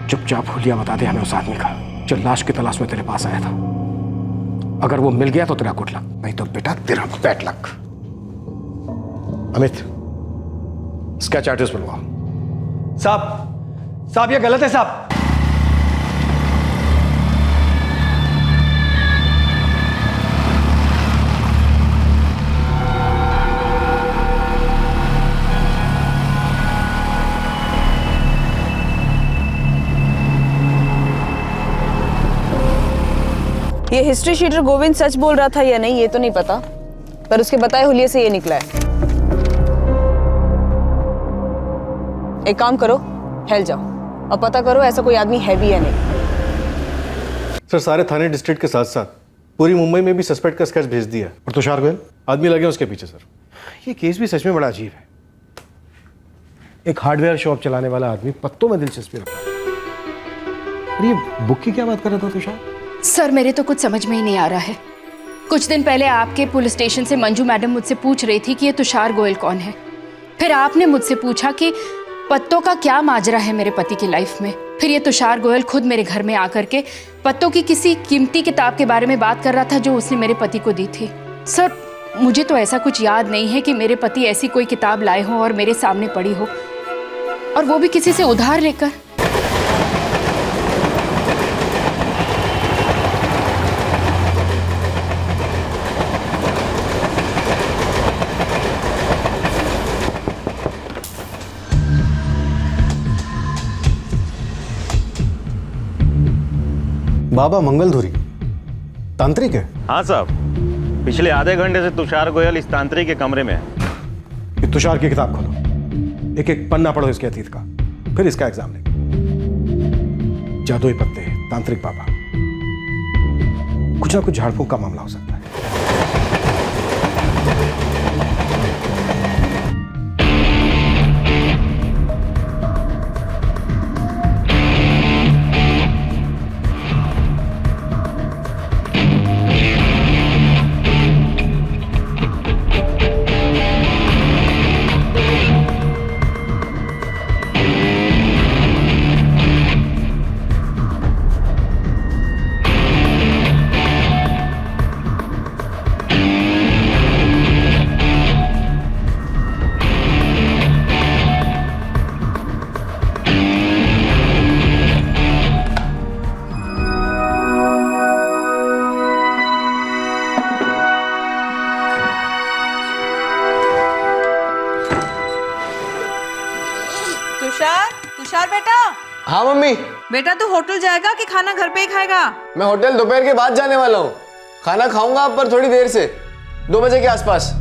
S20: चुपचाप हुलिया बता दे हमें उस आदमी का जो लाश की तलाश में तेरे पास आया था। अगर वो मिल गया तो तेरा गुड लक, नहीं तो बेटा तेरा बैड लक। अमित, इसका चार्जेस बुलवाओ।
S11: साहब ये गलत है साहब।
S23: ये हिस्ट्री शीटर गोविंद सच बोल रहा था या नहीं ये तो नहीं पता, पर उसके बताए हुलिये से ये निकला है। एक काम करो, हेल जाओ और पता करो ऐसा कोई आदमी है भी या नहीं।
S24: सर, सारे थाने डिस्ट्रिक्ट के साथ साथ पूरी मुंबई में भी सस्पेक्ट का स्केच भेज दिया।
S20: और तुषार गोयल?
S24: आदमी लगे उसके पीछे सर।
S20: ये केस भी सच में बड़ा अजीब है। एक हार्डवेयर शॉप चलाने वाला आदमी पत्तों में दिलचस्पी रखता है। और ये बुक की क्या बात कर रहा था तुषार?
S9: सर, मेरे तो कुछ समझ में ही नहीं आ रहा है। कुछ दिन पहले आपके पुलिस स्टेशन से मंजू मैडम मुझसे पूछ रही थी कि ये तुषार गोयल कौन है। फिर आपने मुझसे पूछा कि पत्तों का क्या माजरा है मेरे पति की लाइफ में। फिर ये तुषार गोयल खुद मेरे घर में आकर के पत्तों की किसी कीमती किताब के बारे में बात कर रहा था जो उसने मेरे पति को दी थी। सर, मुझे तो ऐसा कुछ याद नहीं है कि मेरे पति ऐसी कोई किताब लाए हों और मेरे सामने पड़ी हो, और वो भी किसी से उधार लेकर।
S24: बाबा मंगलधुरी तांत्रिक है?
S4: हाँ साहब, पिछले आधे घंटे से तुषार गोयल इस तांत्रिक के कमरे में है।
S24: ये तुषार की किताब खोलो, एक एक पन्ना पढ़ो इसके अतीत का, फिर इसका एग्जाम लेंगे। जादुई पत्ते, तांत्रिक बाबा, कुछ ना कुछ झाड़ फूंक का मामला हो सकता है।
S23: तुषार बेटा।
S8: हाँ मम्मी।
S23: बेटा तू होटल जाएगा कि खाना घर पे ही खाएगा?
S8: मैं होटल दोपहर के बाद जाने वाला हूँ। खाना खाऊंगा पर थोड़ी देर से, 2 बजे के आसपास।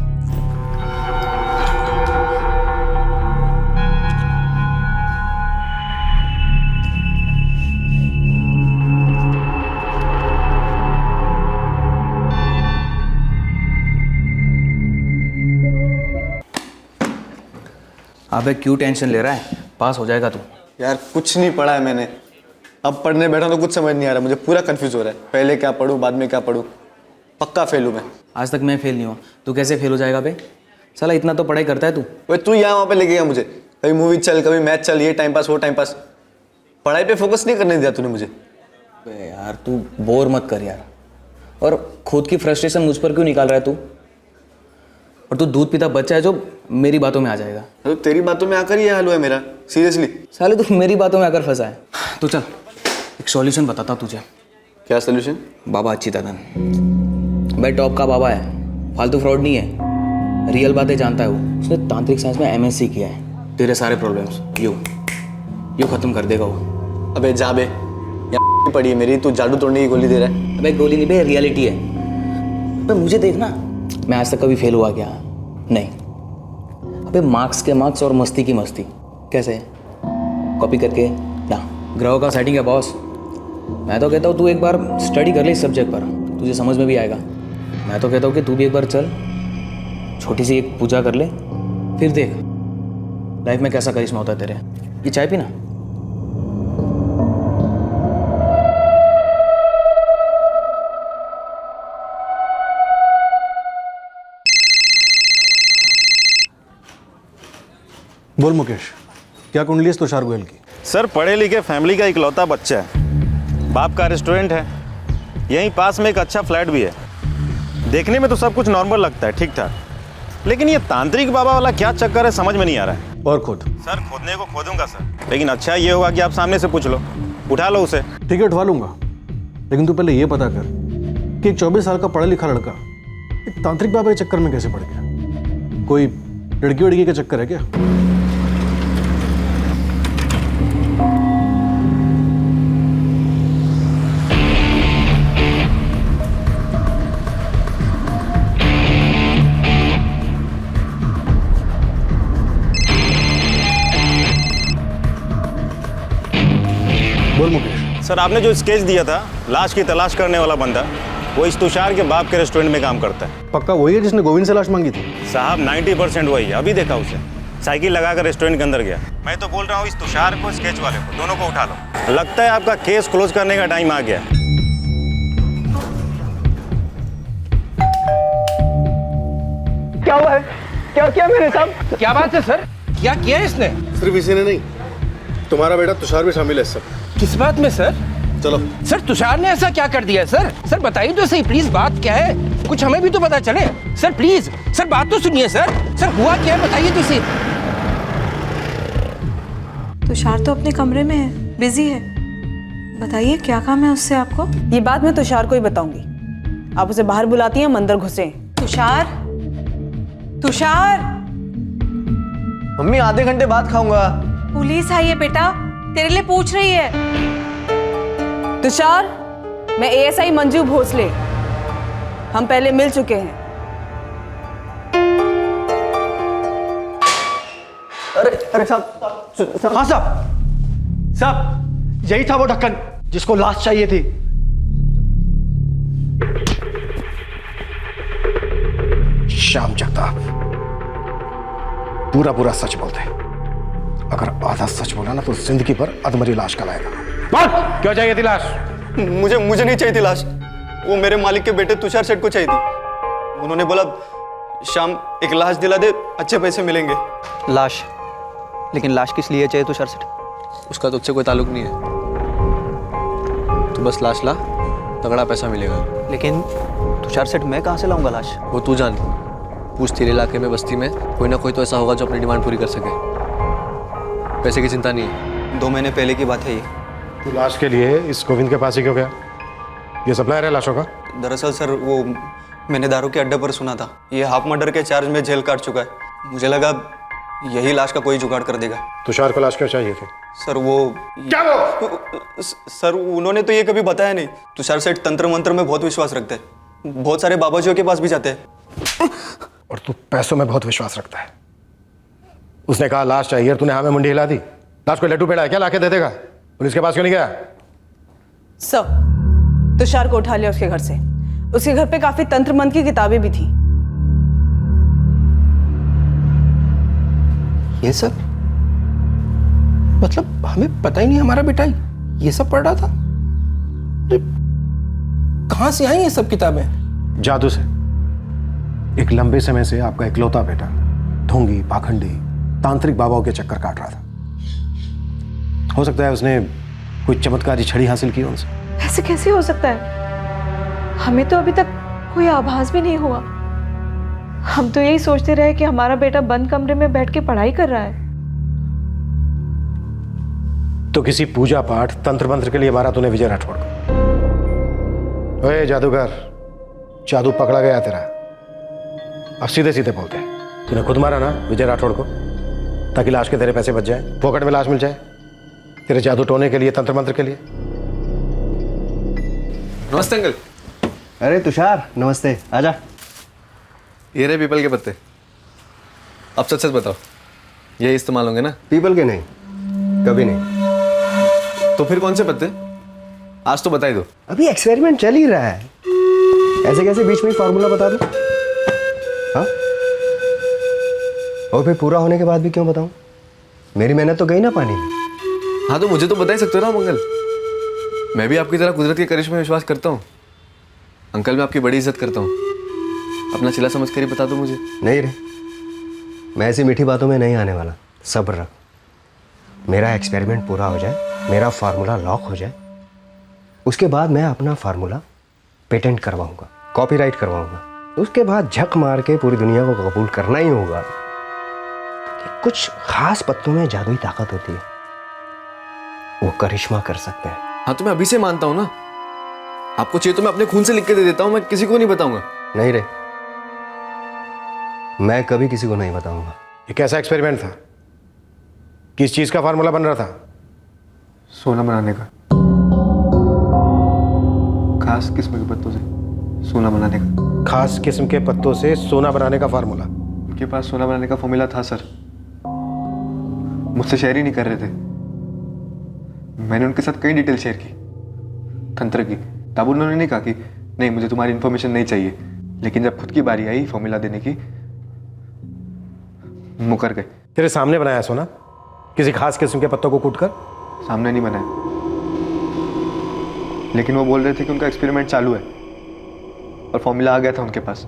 S16: अबे क्यों टेंशन ले रहा है? पास हो जाएगा तू।
S8: यार कुछ नहीं पढ़ा है मैंने, अब पढ़ने बैठा तो कुछ समझ नहीं आ रहा, मुझे पूरा कंफ्यूज हो रहा है, पहले क्या पढूं बाद में क्या पढूं। पक्का फेल हूँ मैं।
S16: आज तक मैं फेल नहीं हुआ, तू कैसे फेल हो जाएगा बे? साला इतना तो पढ़ाई करता है तू।
S8: भाई तू यहाँ वहाँ पे लेके गया मुझे, कभी मूवी चल कभी मैच चल, ये टाइम पास वो टाइम पास, पढ़ाई पे फोकस नहीं करने दिया तूने मुझे।
S16: यार तू बोर मत कर यार, और खुद की फ्रस्ट्रेशन मुझ पर क्यों निकाल रहा है तू? और तू दूध पीता बच्चा है जो मेरी बातों में आ जाएगा।
S8: तो तेरी बातों में आकर ये हाल हुआ है मेरा, सीरियसली।
S16: साले तू मेरी बातों में आकर फंसा है। तो चल एक सॉल्यूशन बताता तुझे।
S8: क्या सॉल्यूशन?
S16: बाबा अच्युतानंद भाई टॉप का बाबा है, फालतू फ्रॉड नहीं है, रियल बातें जानता है वो। उसने तांत्रिक साइंस में MSc किया है। तेरे सारे प्रॉब्लम्स यूँ खत्म कर देगा वो।
S8: अबे जा बे, यहाँ पड़ी है मेरी, तू जादू तोड़ने की गोली दे रहा है।
S16: अबे गोली नहीं बे, रियलिटी है। अबे मुझे देखना, मैं आज तक कभी फेल हुआ क्या? नहीं। अबे मार्क्स के मार्क्स और मस्ती की मस्ती। कैसे? कॉपी करके ना। ग्रहों का सेटिंग है बॉस। मैं तो कहता हूँ तू एक बार स्टडी कर ले इस सब्जेक्ट पर, तुझे समझ में भी आएगा। मैं तो कहता हूँ कि तू भी एक बार चल, छोटी सी एक पूजा कर ले, फिर देख लाइफ में कैसा करिश्मा होता है तेरे। ये चाय पीना।
S24: बोल मुकेश, क्या कुंडली है तुषार गोयल की?
S4: सर पढ़े लिखे फैमिली का इकलौता बच्चा है, बाप का रेस्टोरेंट है, यहीं पास में एक अच्छा फ्लैट भी है। देखने में तो सब कुछ नॉर्मल लगता है, ठीक ठाक, लेकिन ये तांत्रिक बाबा वाला क्या चक्कर है समझ में नहीं आ रहा है।
S24: और खुद?
S4: सर खोदने को खोदूंगा सर, लेकिन अच्छा ये होगा कि आप सामने से पूछ लो, उठा लो उसे।
S24: ठीक है उठवा लूंगा, लेकिन तू पहले ये पता कर कि एक 24 साल का पढ़ा लिखा लड़का एक तांत्रिक बाबा के चक्कर में कैसे पड़ गया? कोई लड़की वड़की का चक्कर है क्या? बोल मुकेश।
S4: सर आपने जो स्केच दिया था लाश की तलाश करने वाला बंदा, वो इस तुषार के बाप के रेस्टोरेंट में काम करता है।
S24: पक्का वही है जिसने गोविंद से लाश मांगी थी?
S4: साहब 90% वही है, अभी देखा उसे, साइकिल लगाकर रेस्टोरेंट के अंदर गया। मैं तो बोल रहा हूँ इस तुषार को स्केच वाले को दोनों को उठा लो, लगता है आपका केस क्लोज करने का टाइम आ गया।
S2: क्या हुआ है? क्या मैंने साहब?
S20: क्या बात है सर? क्या किया इसने?
S24: सिर्फ इसी ने नहीं, तुम्हारा बेटा तुषार भी शामिल है सब।
S20: किस बात में सर?
S24: चलो
S20: सर, तुषार ने ऐसा क्या कर दिया सर? सर बताइए तो सही प्लीज, बात क्या है? कुछ हमें भी तो पता चले सर, प्लीज सर, बात तो सुनिए सर। सर हुआ क्या है बताइए तो सही।
S23: तुषार तो अपने कमरे में है, बिजी है। बताइए क्या काम है उससे आपको? ये बात मैं तुषार को ही बताऊंगी। आप उसे बाहर बुलाती हैं, हम अंदर घुसे। तुषार, तुषार।
S19: मम्मी आधे घंटे बाद खाऊंगा।
S23: पुलिस आई है बेटा, तेरे लिए पूछ रही है। तुषार, मैं एएसआई मंजू भोसले, हम पहले मिल चुके हैं।
S11: अरे साहब, हाँ साहब, यही था वो ढक्कन जिसको लाश चाहिए थी।
S20: श्याम जगताप, पूरा पूरा सच बोलते। अगर आधा सच बोला ना तो जिंदगी भर अधमरी लाश का लाएगा। बोल, क्यों चाहिए थी लाश?
S6: मुझे नहीं चाहिए थी लाश, वो मेरे मालिक के बेटे तुषार सेठ को चाहिए थी। उन्होंने बोला शाम एक लाश दिला दे, अच्छे पैसे मिलेंगे।
S2: लाश? लेकिन लाश किस लिए चाहिए तुषार सेठ?
S8: उसका तुझसे कोई ताल्लुक नहीं है, तू बस लाश ला, तगड़ा पैसा मिलेगा।
S2: लेकिन तुषार सेठ मैं कहाँ से लाऊंगा लाश?
S8: वो तू जान, पूछ तेरे इलाके में बस्ती में कोई ना कोई तो ऐसा होगा जो अपनी डिमांड पूरी कर सके। पैसे की चिंता नहीं है।
S6: 2 महीने पहले की बात है ये।
S20: तू लाश के लिए इस गोविंद के पास ही क्यों गया? ये सप्लायर है लाशों का?
S6: दरअसल सर, वो मैंने दारू के अड्डे पर सुना था ये हाफ मर्डर के चार्ज में जेल काट चुका है। मुझे लगा यही लाश का कोई जुगाड़ कर देगा।
S20: तुषार को लाश क्यों चाहिए थी?
S6: सर वो क्या सर, उन्होंने तो ये कभी बताया नहीं। तुषार सेठ तंत्र मंत्र में बहुत विश्वास रखते हैं, बहुत सारे बाबाजियों के पास भी जाते हैं।
S20: और तू पैसों में बहुत विश्वास रखता है। उसने कहा लाश चाहिए, तूने हाँ में मुंडी हिला दी। लाश को लड्डू पेड़ा है क्या, लाके दे देगा? पुलिस के पास क्यों नहीं गया?
S23: सब तुषार को उठा लिया उसके घर से। उसके घर पे काफी तंत्र मंत्र की किताबें भी थी।
S20: ये सब मतलब हमें पता ही नहीं, हमारा बेटा ये सब पढ़ रहा था। कहां से आई ये सब किताबें? जादू से। एक लंबे समय से आपका इकलौता बेटा ढोंगी, पाखंडी, तांत्रिक बाबाओं के चक्कर काट रहा था। हो सकता है उसने कोई चमत्कारी छड़ी हासिल की उनसे।
S26: ऐसे कैसे हो सकता है? हमें तो अभी तक कोई आभास भी नहीं हुआ। हम तो यही सोचते रहे कि हमारा बेटा बंद कमरे में बैठ के पढ़ाई कर रहा है।
S20: तो किसी पूजा पाठ तंत्र मंत्र के लिए मारा तूने विजय राठौड़ को। ओए जादूगर, जादू पकड़ा गया तेरा। अब सीधे सीधे बोलते हैं, तूने खुद मारा ना विजय राठौड़ को, ताकि लाश के तेरे पैसे बच जाए, पॉकेट में लाश मिल जाए तेरे जादू टोने के लिए, तंत्र मंत्र के लिए।
S8: नमस्ते अंकल।
S12: अरे तुषार, नमस्ते, आजा।
S8: ये रहे पीपल के पत्ते। अब सच सच बताओ, ये इस्तेमाल होंगे ना?
S12: पीपल के नहीं, कभी नहीं।
S8: तो फिर कौन से पत्ते? आज तो बता ही दो।
S12: अभी एक्सपेरिमेंट चल ही रहा है, ऐसे कैसे बीच में फॉर्मूला बता दूं? हाँ, और फिर पूरा होने के बाद भी क्यों बताऊं? मेरी मेहनत तो गई ना पानी में।
S8: हाँ तो मुझे तो बता ही सकते हो ना मंगल, मैं भी आपकी तरह कुदरत के करिश्मे में विश्वास करता हूँ। अंकल मैं आपकी बड़ी इज्जत करता हूँ, अपना चिल्ला समझ कर ही बता दो मुझे।
S12: नहीं रे, मैं ऐसी मीठी बातों में नहीं आने वाला। सब्र रख, मेरा एक्सपेरिमेंट पूरा हो जाए, मेरा फार्मूला लॉक हो जाए, उसके बाद मैं अपना फार्मूला पेटेंट करवाऊंगा, कॉपीराइट करवाऊंगा। उसके बाद झक मार के पूरी दुनिया को कबूल करना ही होगा कि कुछ खास पत्तों में जादुई ताकत होती है, वो करिश्मा कर सकते हैं।
S8: हाँ तो मैं अभी से मानता हूँ ना, आपको चाहिए तो मैं अपने खून से लिख के दे देता हूँ, मैं किसी को नहीं बताऊंगा।
S12: नहीं रे, मैं कभी किसी को नहीं बताऊंगा।
S20: ये कैसा एक्सपेरिमेंट था? किस चीज का फार्मूला बन रहा था?
S8: सोना बनाने का, खास किस्म के पत्तों से सोना बनाने का।
S20: खास किस्म के पत्तों से सोना बनाने का फार्मूला?
S8: उनके पास सोना बनाने का फॉर्मूला था सर, मुझसे शेयर ही नहीं कर रहे थे। मैंने उनके साथ कई डिटेल शेयर की तंत्र की, तब उन्होंने नहीं कहा कि नहीं मुझे तुम्हारी इन्फॉर्मेशन नहीं चाहिए, लेकिन जब खुद की बारी आई फॉर्मूला देने की, मुकर गए।
S20: तेरे सामने बनाया सोना, किसी खास किस्म के पत्तों को कूटकर?
S8: सामने नहीं बनाया, लेकिन वो बोल रहे थे कि उनका एक्सपेरिमेंट चालू है और फॉर्मूला आ गया था उनके पास।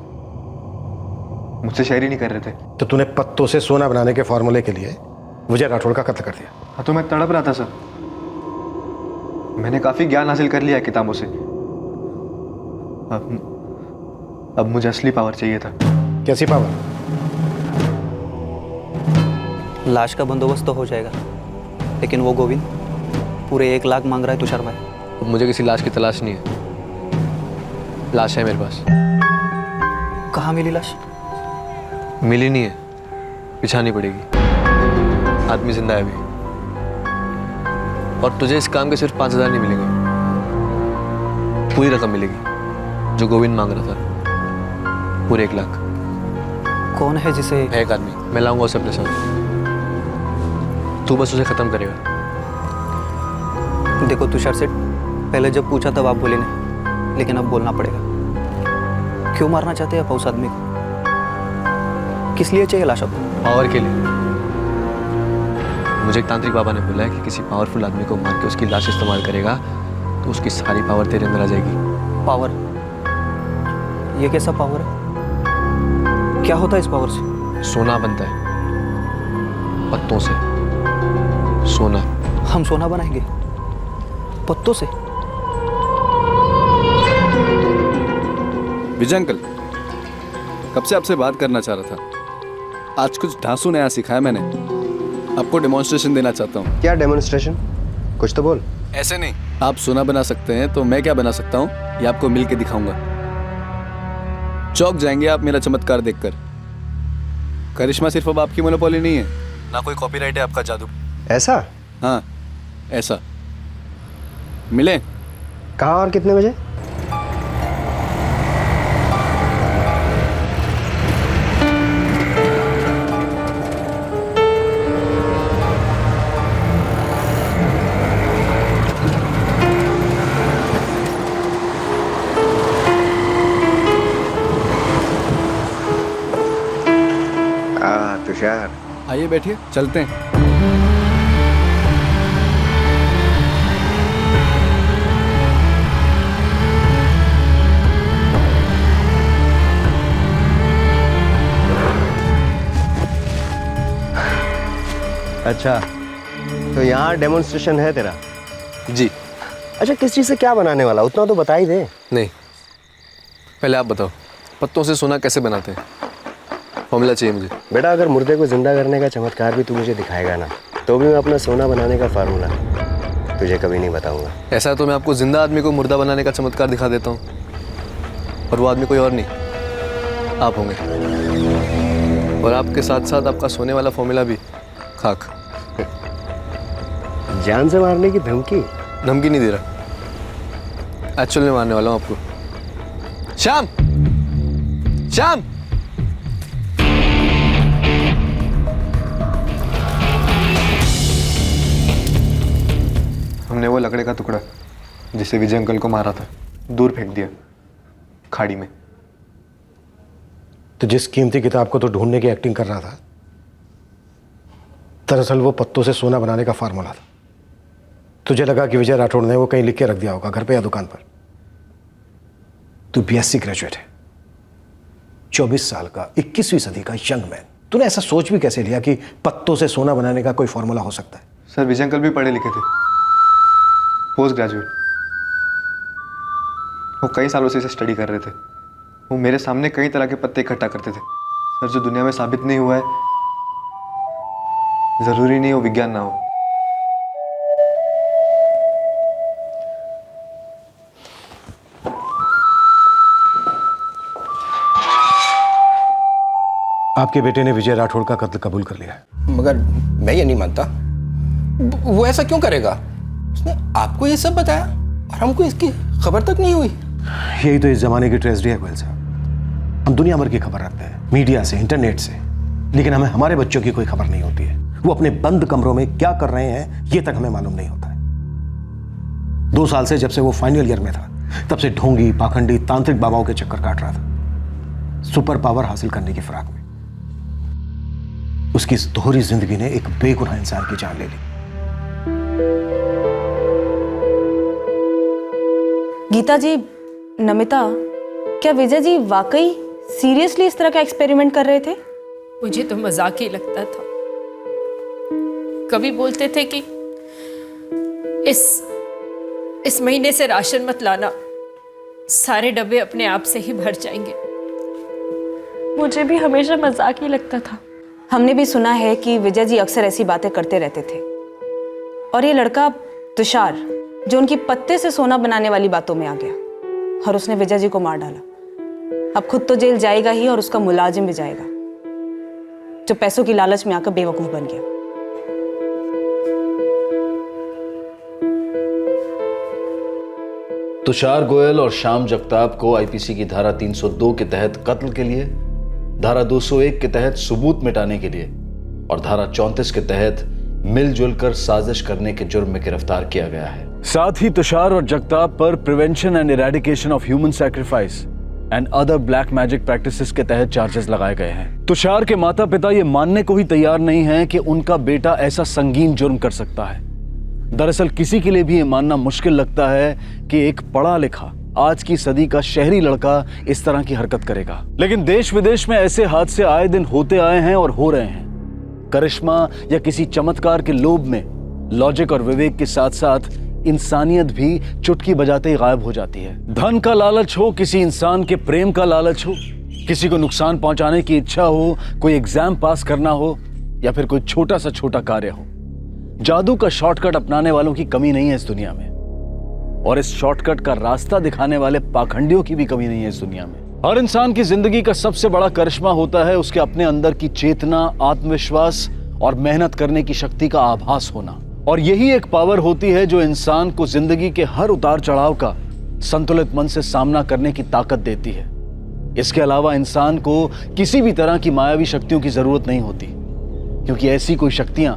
S8: मुझसे शेयर ही नहीं कर रहे थे।
S20: तो तूने पत्तों से सोना बनाने के फॉर्मूले के लिए विजय राठौड़ का कत्ल कर दिया।
S8: हाँ तो मैं तड़प रहा था सर। मैंने काफी ज्ञान हासिल कर लिया है किताबों से। अब मुझे असली पावर चाहिए था।
S20: कैसी पावर?
S2: लाश का बंदोबस्त तो हो जाएगा, लेकिन वो गोविंद पूरे 1 लाख मांग रहा है तुषार भाई।
S8: अब मुझे किसी लाश की तलाश नहीं है। लाश है मेरे पास।
S2: कहाँ मिली लाश?
S8: मिली नहीं है, बिछानी पड़ेगी। आदमी जिंदा है अभी। और तुझे इस काम के सिर्फ 5,000 नहीं मिलेंगे, पूरी रकम मिलेगी जो गोविंद मांग रहा था, पूरे 1 लाख।
S2: कौन है जिसे?
S8: है एक आदमी, मैं लाऊंगा उसे अपने साथ। तू बस उसे खत्म करेगा।
S2: देखो तुषार सेठ, पहले जब पूछा तब आप बोले नहीं, लेकिन अब बोलना पड़ेगा। क्यों मारना चाहते हैं आप उस आदमी को? किस लिए चाहिए लाश आपको?
S8: पावर के लिए। मुझे एक तांत्रिक बाबा ने बोला है कि किसी पावरफुल आदमी को मार के उसकी लाश इस्तेमाल करेगा तो उसकी सारी पावर तेरे अंदर आ जाएगी।
S2: पावर? ये कैसा पावर है? क्या होता है इस पावर से?
S8: सोना बनता है पत्तों से। सोना।
S2: हम सोना बनाएंगे पत्तों से?
S1: विजय अंकल, कब से आपसे बात करना चाह रहा था। आज कुछ ढांसू नया सिखाया मैंने, आपको डेमोन्स्ट्रेशन देना चाहता हूँ।
S12: क्या डेमोन्स्ट्रेशन? कुछ तो बोल।
S1: ऐसे नहीं, आप सोना बना सकते हैं तो मैं क्या बना सकता हूँ ये आपको मिल के दिखाऊंगा। चौंक जाएंगे आप मेरा चमत्कार देखकर। करिश्मा सिर्फ अब आपकी मोनोपोली नहीं है, ना कोई कॉपीराइट है आपका जादू।
S12: ऐसा?
S1: हाँ ऐसा। मिले?
S12: कहाँ और कितने बजे?
S1: तुषार, आइए बैठिए, चलते हैं।
S12: अच्छा, तो यहाँ डेमोन्स्ट्रेशन है तेरा?
S8: जी।
S12: अच्छा, किस चीज़ से क्या बनाने वाला, उतना तो बता ही दे।
S8: नहीं, पहले आप बताओ पत्तों से सोना कैसे बनाते हैं, फॉर्मूला चाहिए मुझे।
S12: बेटा, अगर मुर्दे को जिंदा करने का चमत्कार भी तू मुझे दिखाएगा ना, तो भी मैं अपना सोना बनाने का फार्मूला तुझे कभी नहीं बताऊंगा।
S8: ऐसा तो मैं आपको जिंदा आदमी को मुर्दा बनाने का चमत्कार दिखा देता हूँ, और वो आदमी कोई और नहीं, आप होंगे। और आपके साथ साथ आपका सोने वाला फॉर्मूला भी खाक।
S12: जान से मारने की धमकी?
S8: धमकी नहीं दे रहा, एक्चुअल में मारने वाला हूँ आपको। श्याम, श्याम, हमने वो लकड़े का टुकड़ा जिसे विजय अंकल को मारा था दूर फेंक दिया, खाड़ी में।
S20: तो जिस कीमती किताब को तो ढूंढने की एक्टिंग कर रहा था, दरअसल वो पत्तों से सोना बनाने का फार्मूला था। तुझे लगा कि विजय राठौड़ ने वो कहीं लिख के रख दिया होगा, घर पे या दुकान पर। तू बीएससी ग्रेजुएट है, 24 साल का, 21वीं सदी का यंग मैन। तूने ऐसा सोच भी कैसे लिया कि पत्तों से सोना बनाने का कोई फॉर्मूला हो सकता है?
S8: सर, विजय अंकल भी पढ़े लिखे थे, पोस्ट ग्रेजुएट। वो कई सालों से इसे स्टडी कर रहे थे। वो मेरे सामने कई तरह के पत्ते इकट्ठा करते थे सर, जो दुनिया में साबित नहीं हुआ है। जरूरी नहीं वो विज्ञान ना हो।
S20: आपके बेटे ने विजय राठौड़ का कत्ल कबूल कर लिया है।
S16: मगर मैं ये नहीं मानता, वो ऐसा क्यों करेगा? उसने आपको ये सब बताया और हमको इसकी खबर तक नहीं हुई।
S20: यही तो इस जमाने की ट्रेजेडी है गोयल साहब। हम दुनिया भर की खबर रखते हैं, मीडिया से, इंटरनेट से, लेकिन हमें हमारे बच्चों की कोई खबर नहीं होती है। वो अपने बंद कमरों में क्या कर रहे हैं ये तक हमें मालूम नहीं होता है। 2 साल से, जब से वो फाइनल ईयर में था, तब से ढोंगी, पाखंडी, तांत्रिक बाबाओं के चक्कर काट रहा था, सुपर पावर हासिल करने की फिराक में। उसकी इस दोहरी जिंदगी ने एक बेगुनाह इंसान की जान ले ली।
S23: गीता जी, नमिता, क्या विजय जी वाकई सीरियसली इस तरह का एक्सपेरिमेंट कर रहे थे?
S5: मुझे तो मजाक ही लगता था। कभी बोलते थे कि इस महीने से राशन मत लाना, सारे डब्बे अपने आप से ही भर जाएंगे।
S23: मुझे भी हमेशा मजाक ही लगता था। हमने भी सुना है कि विजय जी अक्सर ऐसी बातें करते रहते थे। और ये लड़का तुषार, जो उनकी पत्ते से सोना बनाने वाली बातों में आ गया और उसने विजय जी को मार डाला। अब खुद तो जेल जाएगा ही और उसका मुलाजिम भी जाएगा, जो पैसों की लालच में आकर बेवकूफ बन गया।
S13: तुषार गोयल और श्याम जगताप को आईपीसी की धारा 302 के तहत कत्ल के लिए, धारा 201 के तहत सबूत मिटाने के लिए और धारा 34 के तहत मिलजुल कर साजिश करने के जुर्म में गिरफ्तार किया गया है।
S14: साथ ही तुषार और जगताप पर prevention and eradication of human sacrifice and other black magic practices के तहत चार्जेस लगाए गए हैं। तुषार के माता पिता ये मानने को ही तैयार नहीं हैं कि उनका बेटा ऐसा संगीन जुर्म कर सकता है। दरअसल किसी के लिए भी ये मानना मुश्किल लगता है कि एक पढ़ा लिखा आज की सदी का शहरी लड़का इस तरह की हरकत करेगा। लेकिन देश विदेश में ऐसे हादसे आए दिन होते आए हैं और हो रहे हैं। करिश्मा या किसी चमत्कार के लोभ में लॉजिक और विवेक के साथ साथ इंसानियत भी चुटकी बजाते ही गायब हो जाती है। धन का लालच हो, किसी इंसान के प्रेम का लालच हो, किसी को नुकसान पहुंचाने की इच्छा हो, कोई एग्जाम पास करना हो या फिर कोई छोटा सा छोटा कार्य हो, जादू का शॉर्टकट अपनाने वालों की कमी नहीं है इस दुनिया में। और इस शॉर्टकट का रास्ता दिखाने वाले पाखंडियों की भी कमी नहीं है इस दुनिया में। हर इंसान की जिंदगी का सबसे बड़ा करिश्मा होता है उसके अपने अंदर की चेतना, आत्मविश्वास और मेहनत करने की शक्ति का आभास होना। और यही एक पावर होती है जो इंसान को जिंदगी के हर उतार चढ़ाव का संतुलित मन से सामना करने की ताकत देती है। इसके अलावा इंसान को किसी भी तरह की मायावी शक्तियों की जरूरत नहीं होती, क्योंकि ऐसी कोई शक्तियां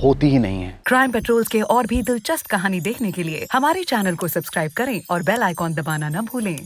S14: होती ही नहीं है।
S15: क्राइम पेट्रोल्स के और भी दिलचस्प कहानी देखने के लिए हमारे चैनल को सब्सक्राइब करें और बेल आइकॉन दबाना न भूलें।